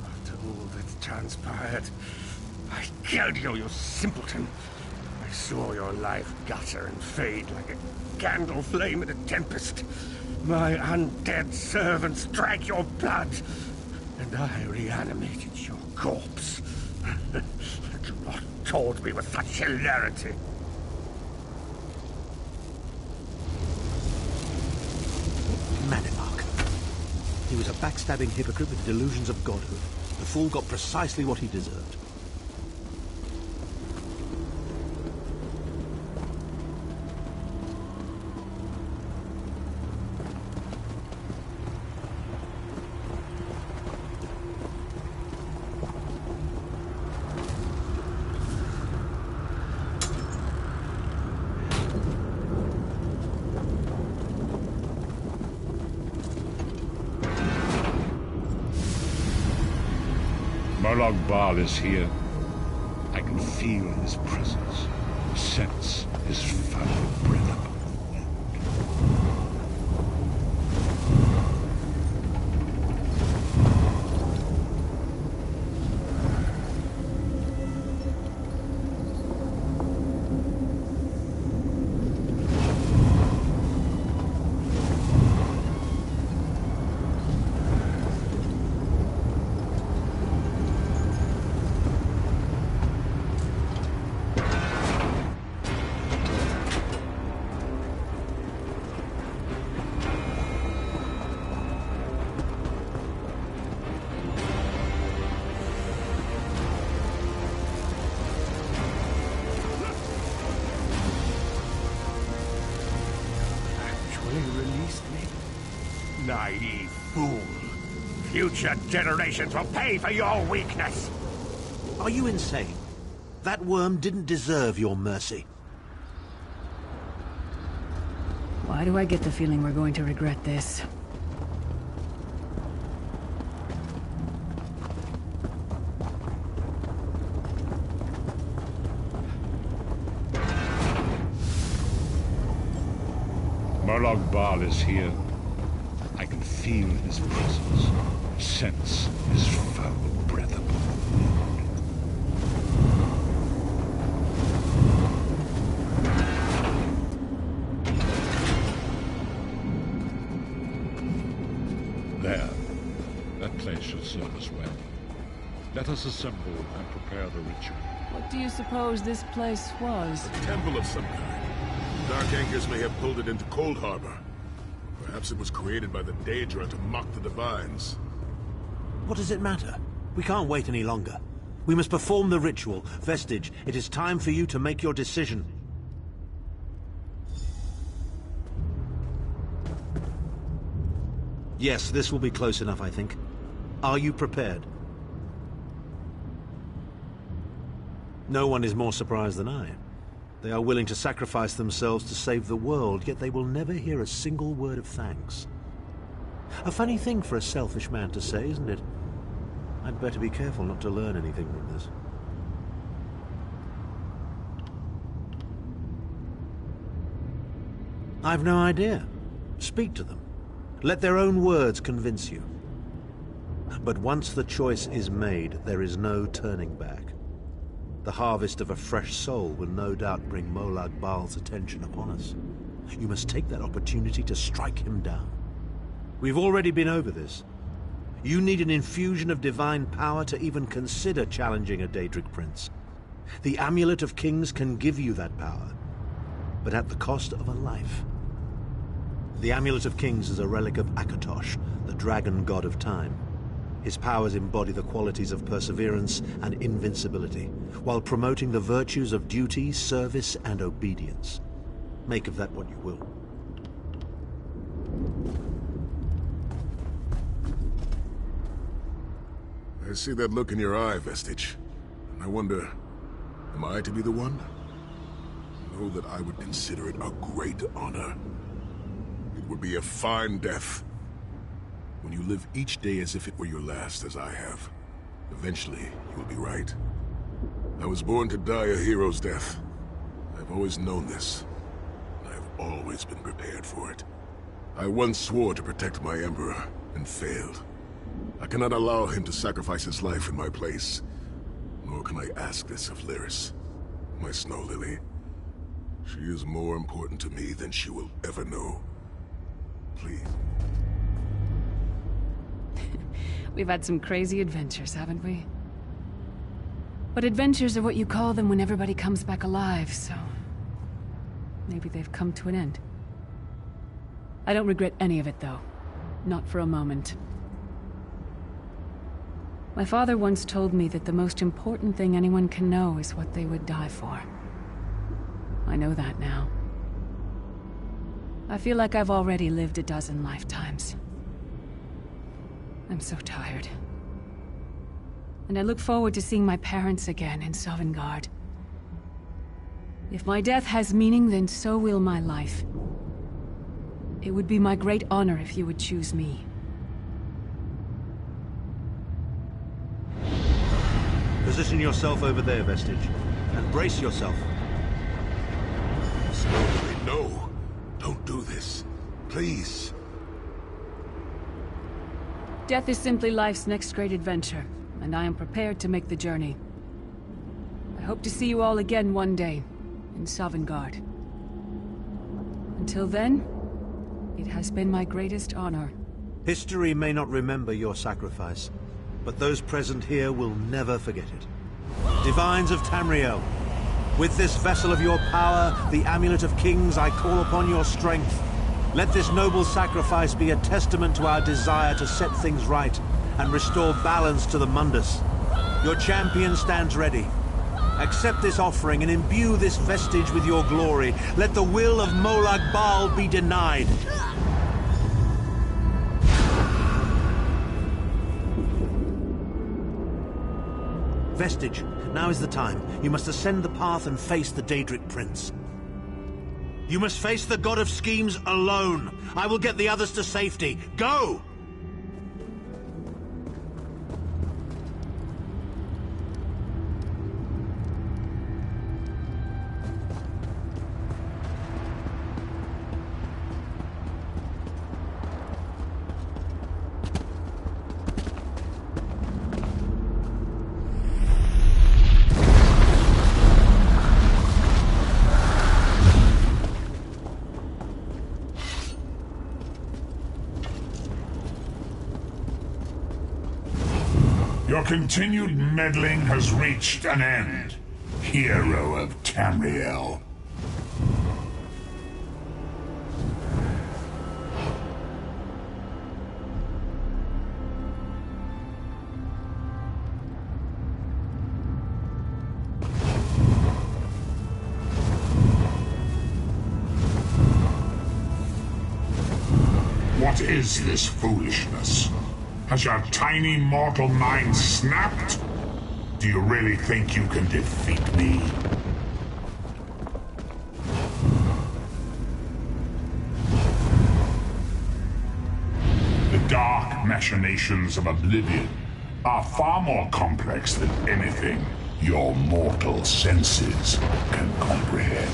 After all that's transpired, I killed you, you simpleton. I saw your life gutter and fade like a candle flame in a tempest. My undead servants drank your blood, and I reanimated your corpse. Do not taunt me with such hilarity. Manimark. He was a backstabbing hypocrite with delusions of godhood. The fool got precisely what he deserved. Molag Bal is here. I can feel his presence, sense his foul breath upon the wind. Naive fool. Future generations will pay for your weakness. Are you insane? That worm didn't deserve your mercy. Why do I get the feeling we're going to regret this? Molag Bal is here. I can feel his presence, sense his foul breath upon the wind. There. That place should serve us well. Let us assemble and prepare the ritual. What do you suppose this place was? A temple of some kind. Dark Anchors may have pulled it into Cold Harbor. Perhaps it was created by the Daedra to mock the Divines. What does it matter? We can't wait any longer. We must perform the ritual. Vestige, it is time for you to make your decision. Yes, this will be close enough, I think. Are you prepared? No one is more surprised than I. They are willing to sacrifice themselves to save the world, yet they will never hear a single word of thanks. A funny thing for a selfish man to say, isn't it? I'd better be careful not to learn anything from this. I've no idea. Speak to them. Let their own words convince you. But once the choice is made, there is no turning back. The harvest of a fresh soul will no doubt bring Molag Bal's attention upon us. You must take that opportunity to strike him down. We've already been over this. You need an infusion of divine power to even consider challenging a Daedric prince. The Amulet of Kings can give you that power, but at the cost of a life. The Amulet of Kings is a relic of Akatosh, the dragon god of time. His powers embody the qualities of perseverance and invincibility, while promoting the virtues of duty, service, and obedience. Make of that what you will. I see that look in your eye, Vestige. And I wonder, am I to be the one? Know that I would consider it a great honor. It would be a fine death. When you live each day as if it were your last, as I have, eventually you will be right. I was born to die a hero's death. I've always known this, and I've always been prepared for it. I once swore to protect my Emperor, and failed. I cannot allow him to sacrifice his life in my place. Nor can I ask this of Lyris, my snow lily. She is more important to me than she will ever know. Please. We've had some crazy adventures, haven't we? But adventures are what you call them when everybody comes back alive, so... maybe they've come to an end. I don't regret any of it, though. Not for a moment. My father once told me that the most important thing anyone can know is what they would die for. I know that now. I feel like I've already lived a dozen lifetimes. I'm so tired. And I look forward to seeing my parents again in Sovngarde. If my death has meaning, then so will my life. It would be my great honor if you would choose me. Position yourself over there, Vestige, and brace yourself. Slowly, no. Don't do this. Please. Death is simply life's next great adventure, and I am prepared to make the journey. I hope to see you all again one day, in Sovngarde. Until then, it has been my greatest honor. History may not remember your sacrifice, but those present here will never forget it. Divines of Tamriel, with this vessel of your power, the Amulet of Kings, I call upon your strength. Let this noble sacrifice be a testament to our desire to set things right and restore balance to the Mundus. Your champion stands ready. Accept this offering and imbue this vestige with your glory. Let the will of Molag Bal be denied. Vestige, now is the time. You must ascend the path and face the Daedric Prince. You must face the God of Schemes alone. I will get the others to safety. Go! Your continued meddling has reached an end, hero of Tamriel. What is this foolishness? Has your tiny mortal mind snapped? Do you really think you can defeat me? The dark machinations of Oblivion are far more complex than anything your mortal senses can comprehend.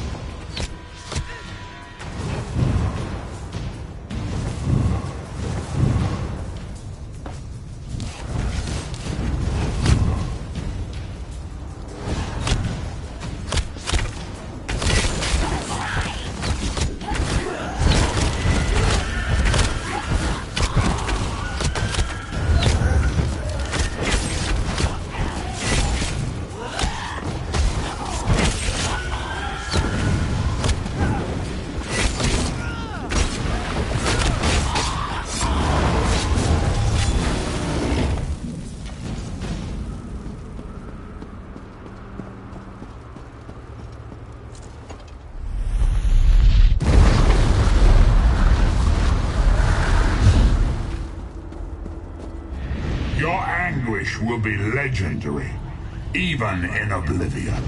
Your anguish will be legendary, even in Oblivion.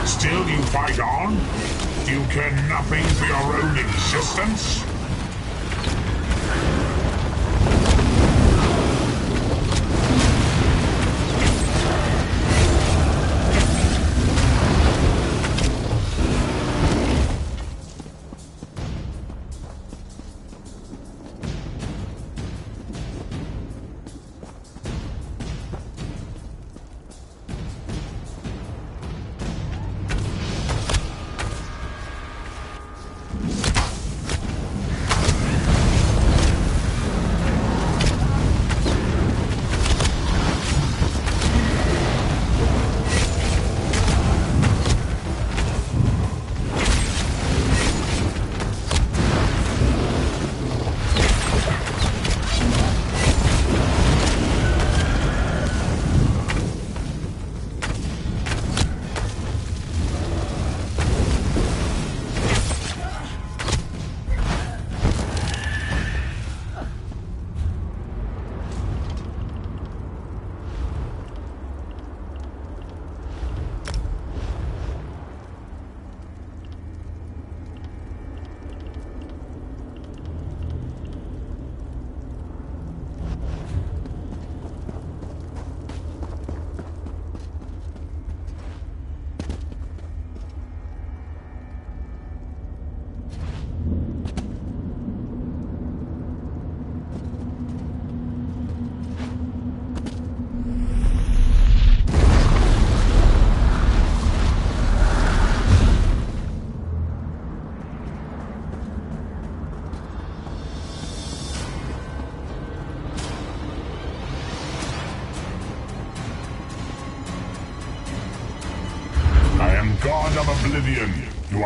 Still you fight on? Do you care nothing for your own existence?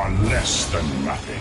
are less than nothing.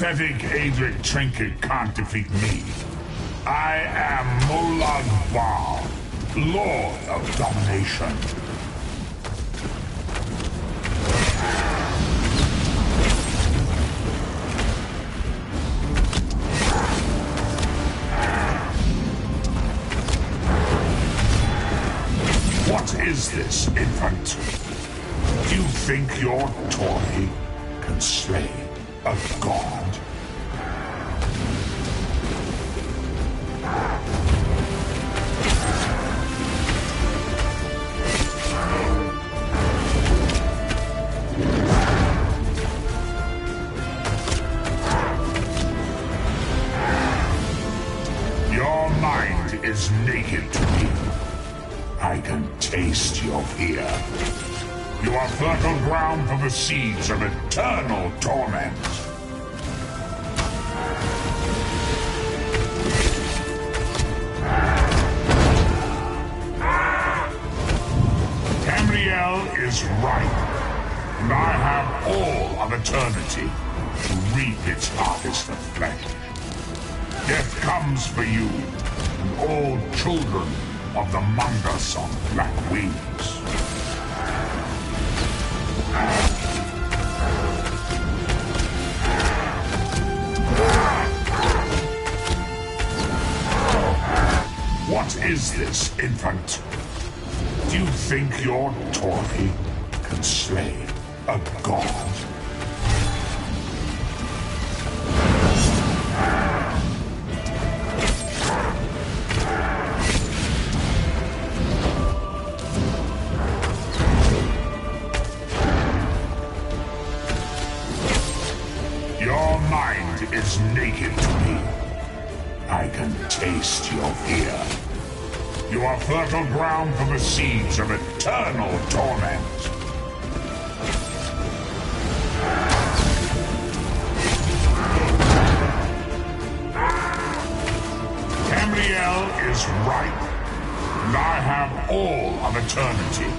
Pathetic Adric trinket can't defeat me. I am Molag Bal, Lord of Domination. What is this, infant? Do you think your toy can slay a god? Your mind is naked to me. I can taste your fear. You are fertile ground for the seeds of eternal torment. Tamriel is ripe, and I have all of eternity to reap its harvest of flesh. Death comes for you, and all children of the Mangas on black wings. What is this, infant? Do you think your toy can slay a god? Your mind is naked to me. I can taste your fear. You are fertile ground for the seeds of eternal torment. Tamriel is ripe, and I have all of eternity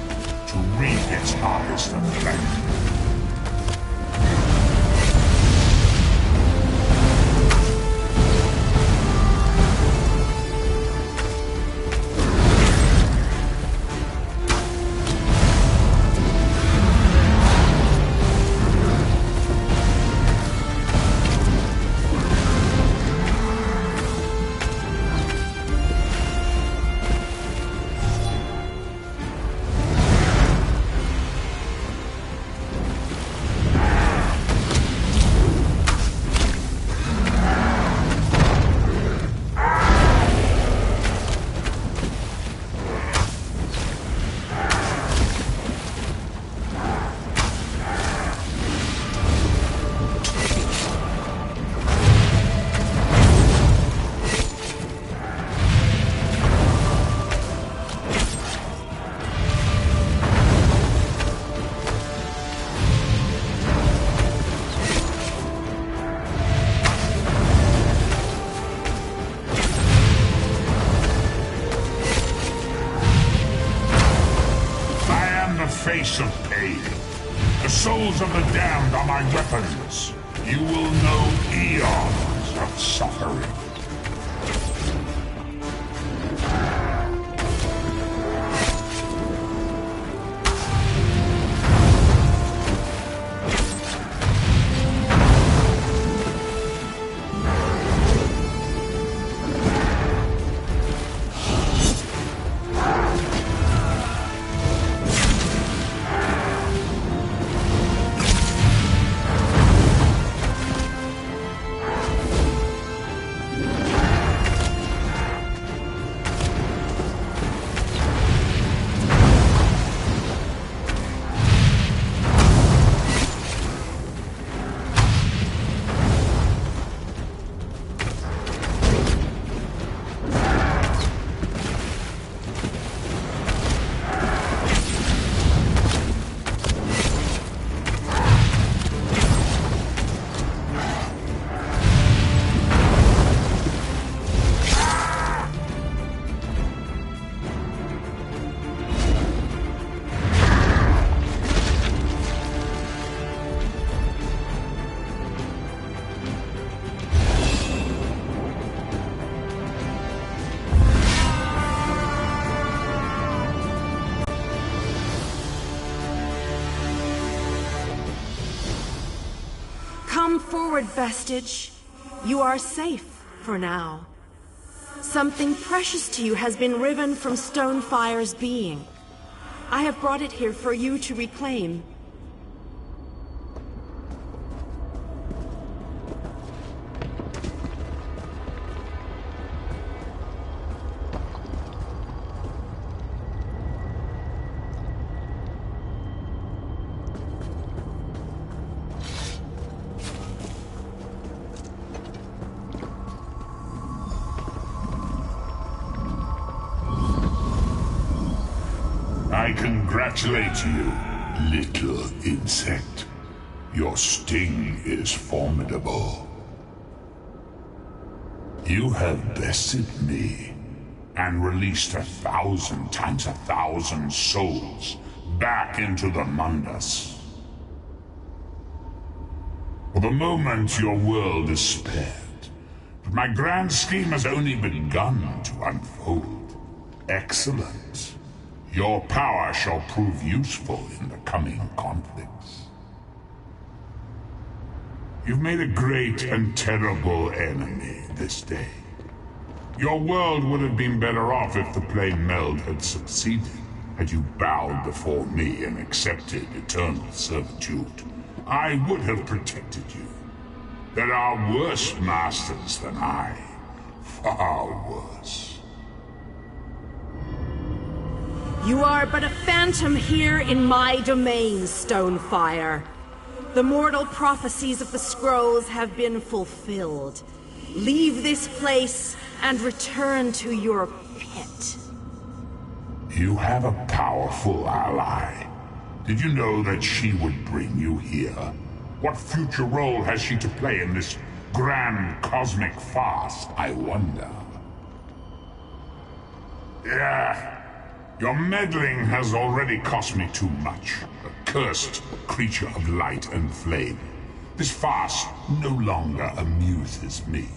to reap its harvest of flesh. Face of pain. The souls of the damned are my weapons. You will know eons of suffering. Come forward, Vestige. You are safe for now. Something precious to you has been riven from Stonefire's being. I have brought it here for you to reclaim. I congratulate you, little insect. Your sting is formidable. You have bested me and released 1,000 times 1,000 souls back into the Mundus. For the moment, your world is spared, but my grand scheme has only begun to unfold. Excellent. Your power shall prove useful in the coming conflicts. You've made a great and terrible enemy this day. Your world would have been better off if the plane meld had succeeded, had you bowed before me and accepted eternal servitude. I would have protected you. There are worse masters than I. Far worse. You are but a phantom here in my domain, Stonefire. The mortal prophecies of the scrolls have been fulfilled. Leave this place and return to your pit. You have a powerful ally. Did you know that she would bring you here? What future role has she to play in this grand cosmic farce, I wonder? Yeah. Your meddling has already cost me too much. A cursed creature of light and flame. This farce no longer amuses me.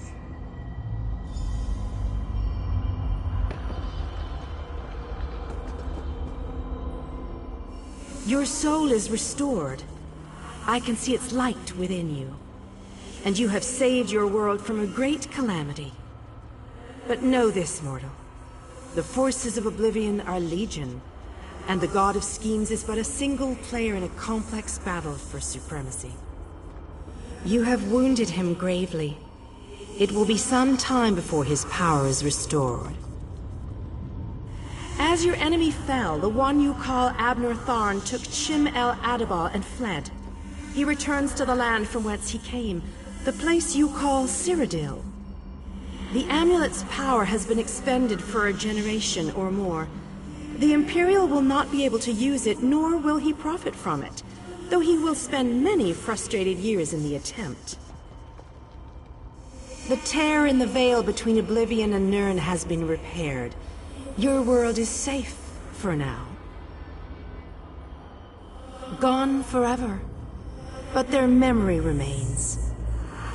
Your soul is restored. I can see its light within you. And you have saved your world from a great calamity. But know this, mortal. The forces of Oblivion are legion, and the God of Schemes is but a single player in a complex battle for supremacy. You have wounded him gravely. It will be some time before his power is restored. As your enemy fell, the one you call Abner Tharn took Chim El Adabal and fled. He returns to the land from whence he came, the place you call Cyrodiil. The amulet's power has been expended for a generation or more. The Imperial will not be able to use it, nor will he profit from it, though he will spend many frustrated years in the attempt. The tear in the veil between Oblivion and Nirn has been repaired. Your world is safe for now. Gone forever, but their memory remains.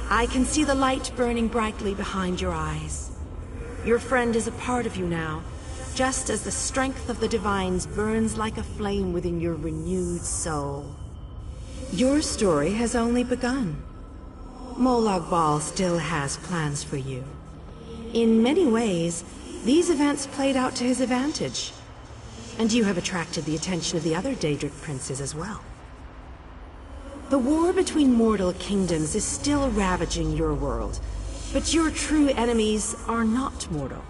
I can see the light burning brightly behind your eyes. Your friend is a part of you now, just as the strength of the Divines burns like a flame within your renewed soul. Your story has only begun. Molag Bal still has plans for you. In many ways, these events played out to his advantage. And you have attracted the attention of the other Daedric princes as well. The war between mortal kingdoms is still ravaging your world, but your true enemies are not mortal.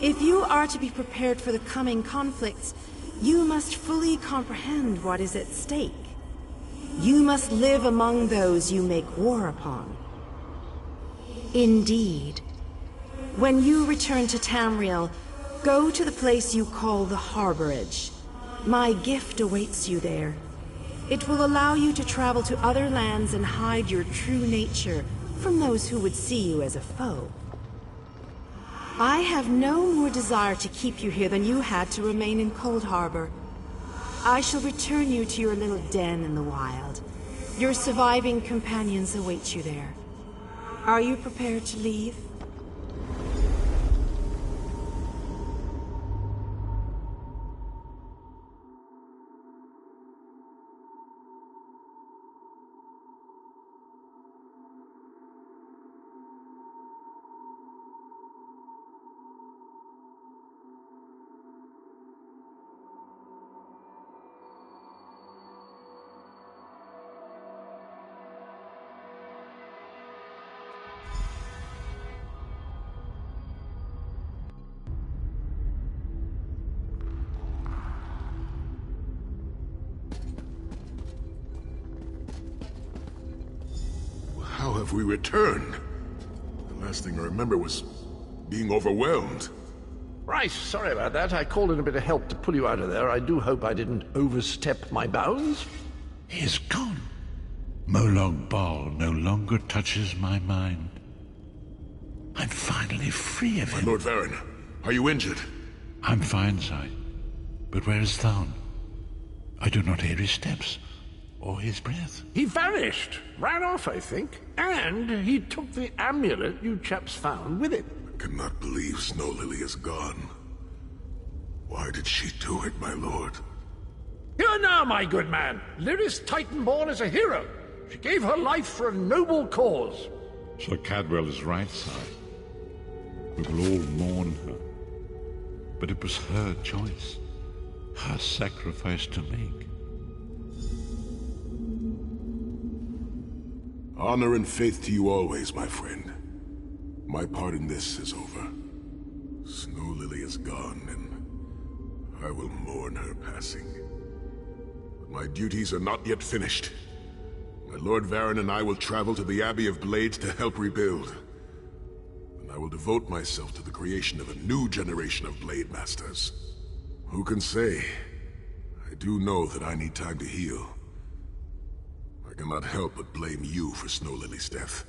If you are to be prepared for the coming conflicts, you must fully comprehend what is at stake. You must live among those you make war upon. Indeed. When you return to Tamriel, go to the place you call the Harborage. My gift awaits you there. It will allow you to travel to other lands and hide your true nature from those who would see you as a foe. I have no more desire to keep you here than you had to remain in Cold Harbor. I shall return you to your little den in the wild. Your surviving companions await you there. Are you prepared to leave? have we returned? The last thing I remember was being overwhelmed. Right, sorry about that. I called in a bit of help to pull you out of there. I do hope I didn't overstep my bounds. He is gone. Molag Bal no longer touches my mind. I'm finally free of him. My Lord Varen, are you injured? I'm fine, Sai. But where is Thaun? I do not hear his steps, or his breath. He vanished. Ran off, I think. And he took the amulet you chaps found with him. I cannot believe Snow Lily is gone. Why did she do it, my lord? Here now, my good man. Lyris Titanborn is a hero. She gave her life for a noble cause. Sir Cadwell is right, Sai. We will all mourn her. But it was her choice, her sacrifice to make. Honor and faith to you always, my friend. My part in this is over. Snow Lily is gone, and I will mourn her passing. But my duties are not yet finished. My Lord Varen and I will travel to the Abbey of Blades to help rebuild. And I will devote myself to the creation of a new generation of Blade Masters. Who can say? I do know that I need time to heal. I cannot help but blame you for Snow Lily's death.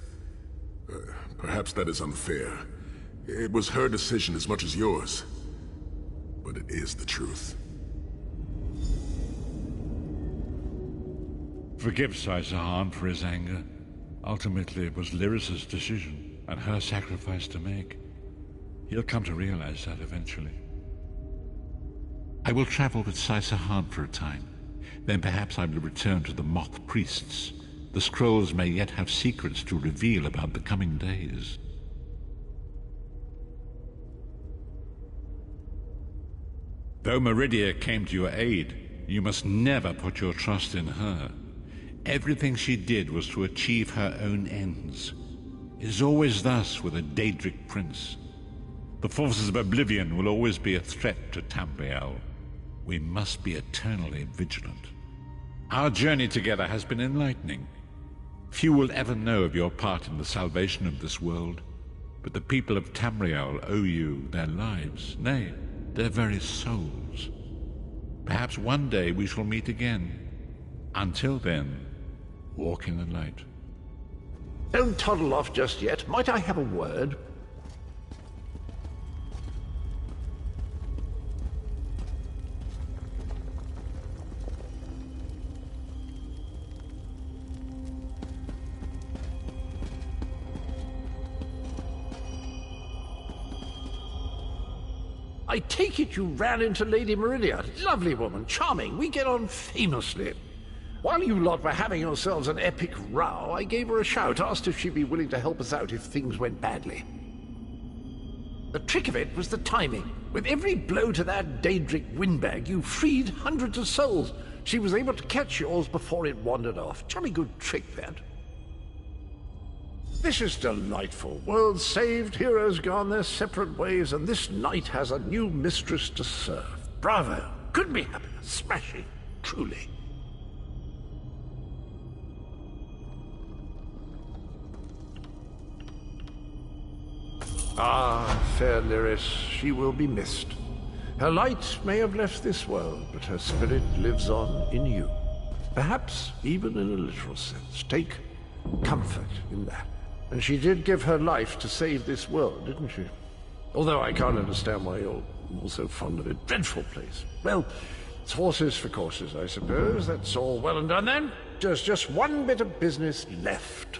Perhaps that is unfair. It was her decision as much as yours. But it is the truth. Forgive Sai Sahan for his anger. Ultimately, it was Lyris's decision, and her sacrifice to make. He'll come to realize that eventually. I will travel with Sai Sahan for a time. Then perhaps I will return to the Moth Priests. The scrolls may yet have secrets to reveal about the coming days. Though Meridia came to your aid, you must never put your trust in her. Everything she did was to achieve her own ends. It is always thus with a Daedric prince. The forces of Oblivion will always be a threat to Tamriel. We must be eternally vigilant. Our journey together has been enlightening. Few will ever know of your part in the salvation of this world, but the people of Tamriel owe you their lives, nay, their very souls. Perhaps one day we shall meet again. Until then, walk in the light. Don't toddle off just yet. Might I have a word? I take it you ran into Lady Meridia. Lovely woman, charming. We get on famously. While you lot were having yourselves an epic row, I gave her a shout, asked if she'd be willing to help us out if things went badly. The trick of it was the timing. With every blow to that Daedric windbag, you freed hundreds of souls. She was able to catch yours before it wandered off. Jolly good trick, that. This is delightful. Worlds saved, heroes gone their separate ways, and this knight has a new mistress to serve. Bravo! Couldn't be happier. Smashing. Truly. Ah, fair Lyris, she will be missed. Her light may have left this world, but her spirit lives on in you. Perhaps even in a literal sense. Take comfort in that. And she did give her life to save this world, didn't she? Although I can't understand why you're all so fond of it. Dreadful place. Well, it's horses for courses, I suppose. That's all well and done then. There's just one bit of business left.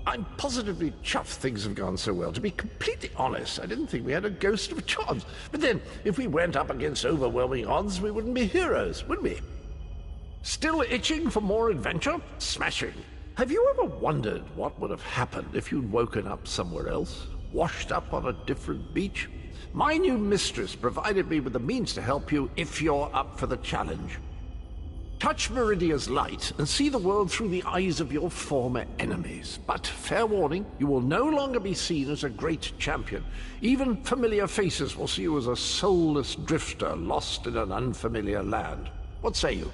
I'm positively chuffed things have gone so well. To be completely honest, I didn't think we had a ghost of a chance. But then, if we went up against overwhelming odds, we wouldn't be heroes, would we? Still itching for more adventure? Smashing. Have you ever wondered what would have happened if you'd woken up somewhere else? washed up on a different beach. My new mistress provided me with the means to help you if you're up for the challenge. Touch Meridia's light and see the world through the eyes of your former enemies. But fair warning, you will no longer be seen as a great champion. Even familiar faces will see you as a soulless drifter lost in an unfamiliar land. What say you?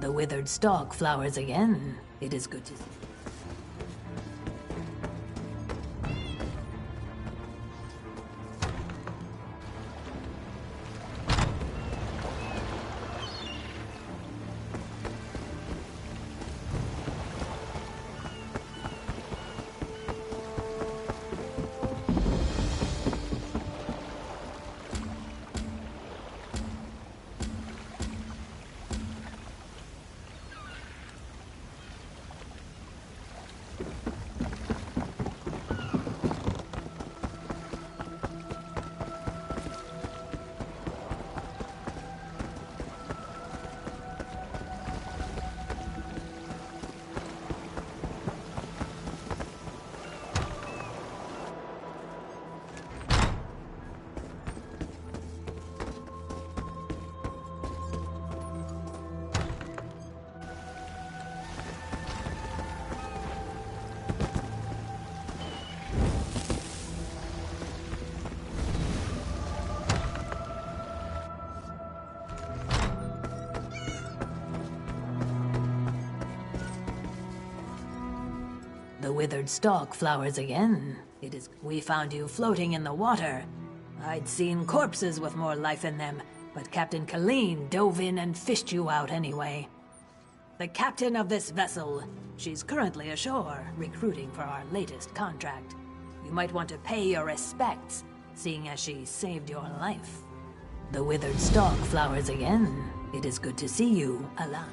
The withered stalk flowers again. It is good to see. The withered stalk flowers again. It is. We found you floating in the water. I'd seen corpses with more life in them, but Captain Colleen dove in and fished you out anyway. The captain of this vessel. She's currently ashore, recruiting for our latest contract. You might want to pay your respects, seeing as she saved your life. The withered stalk flowers again. It is good to see you, Alan.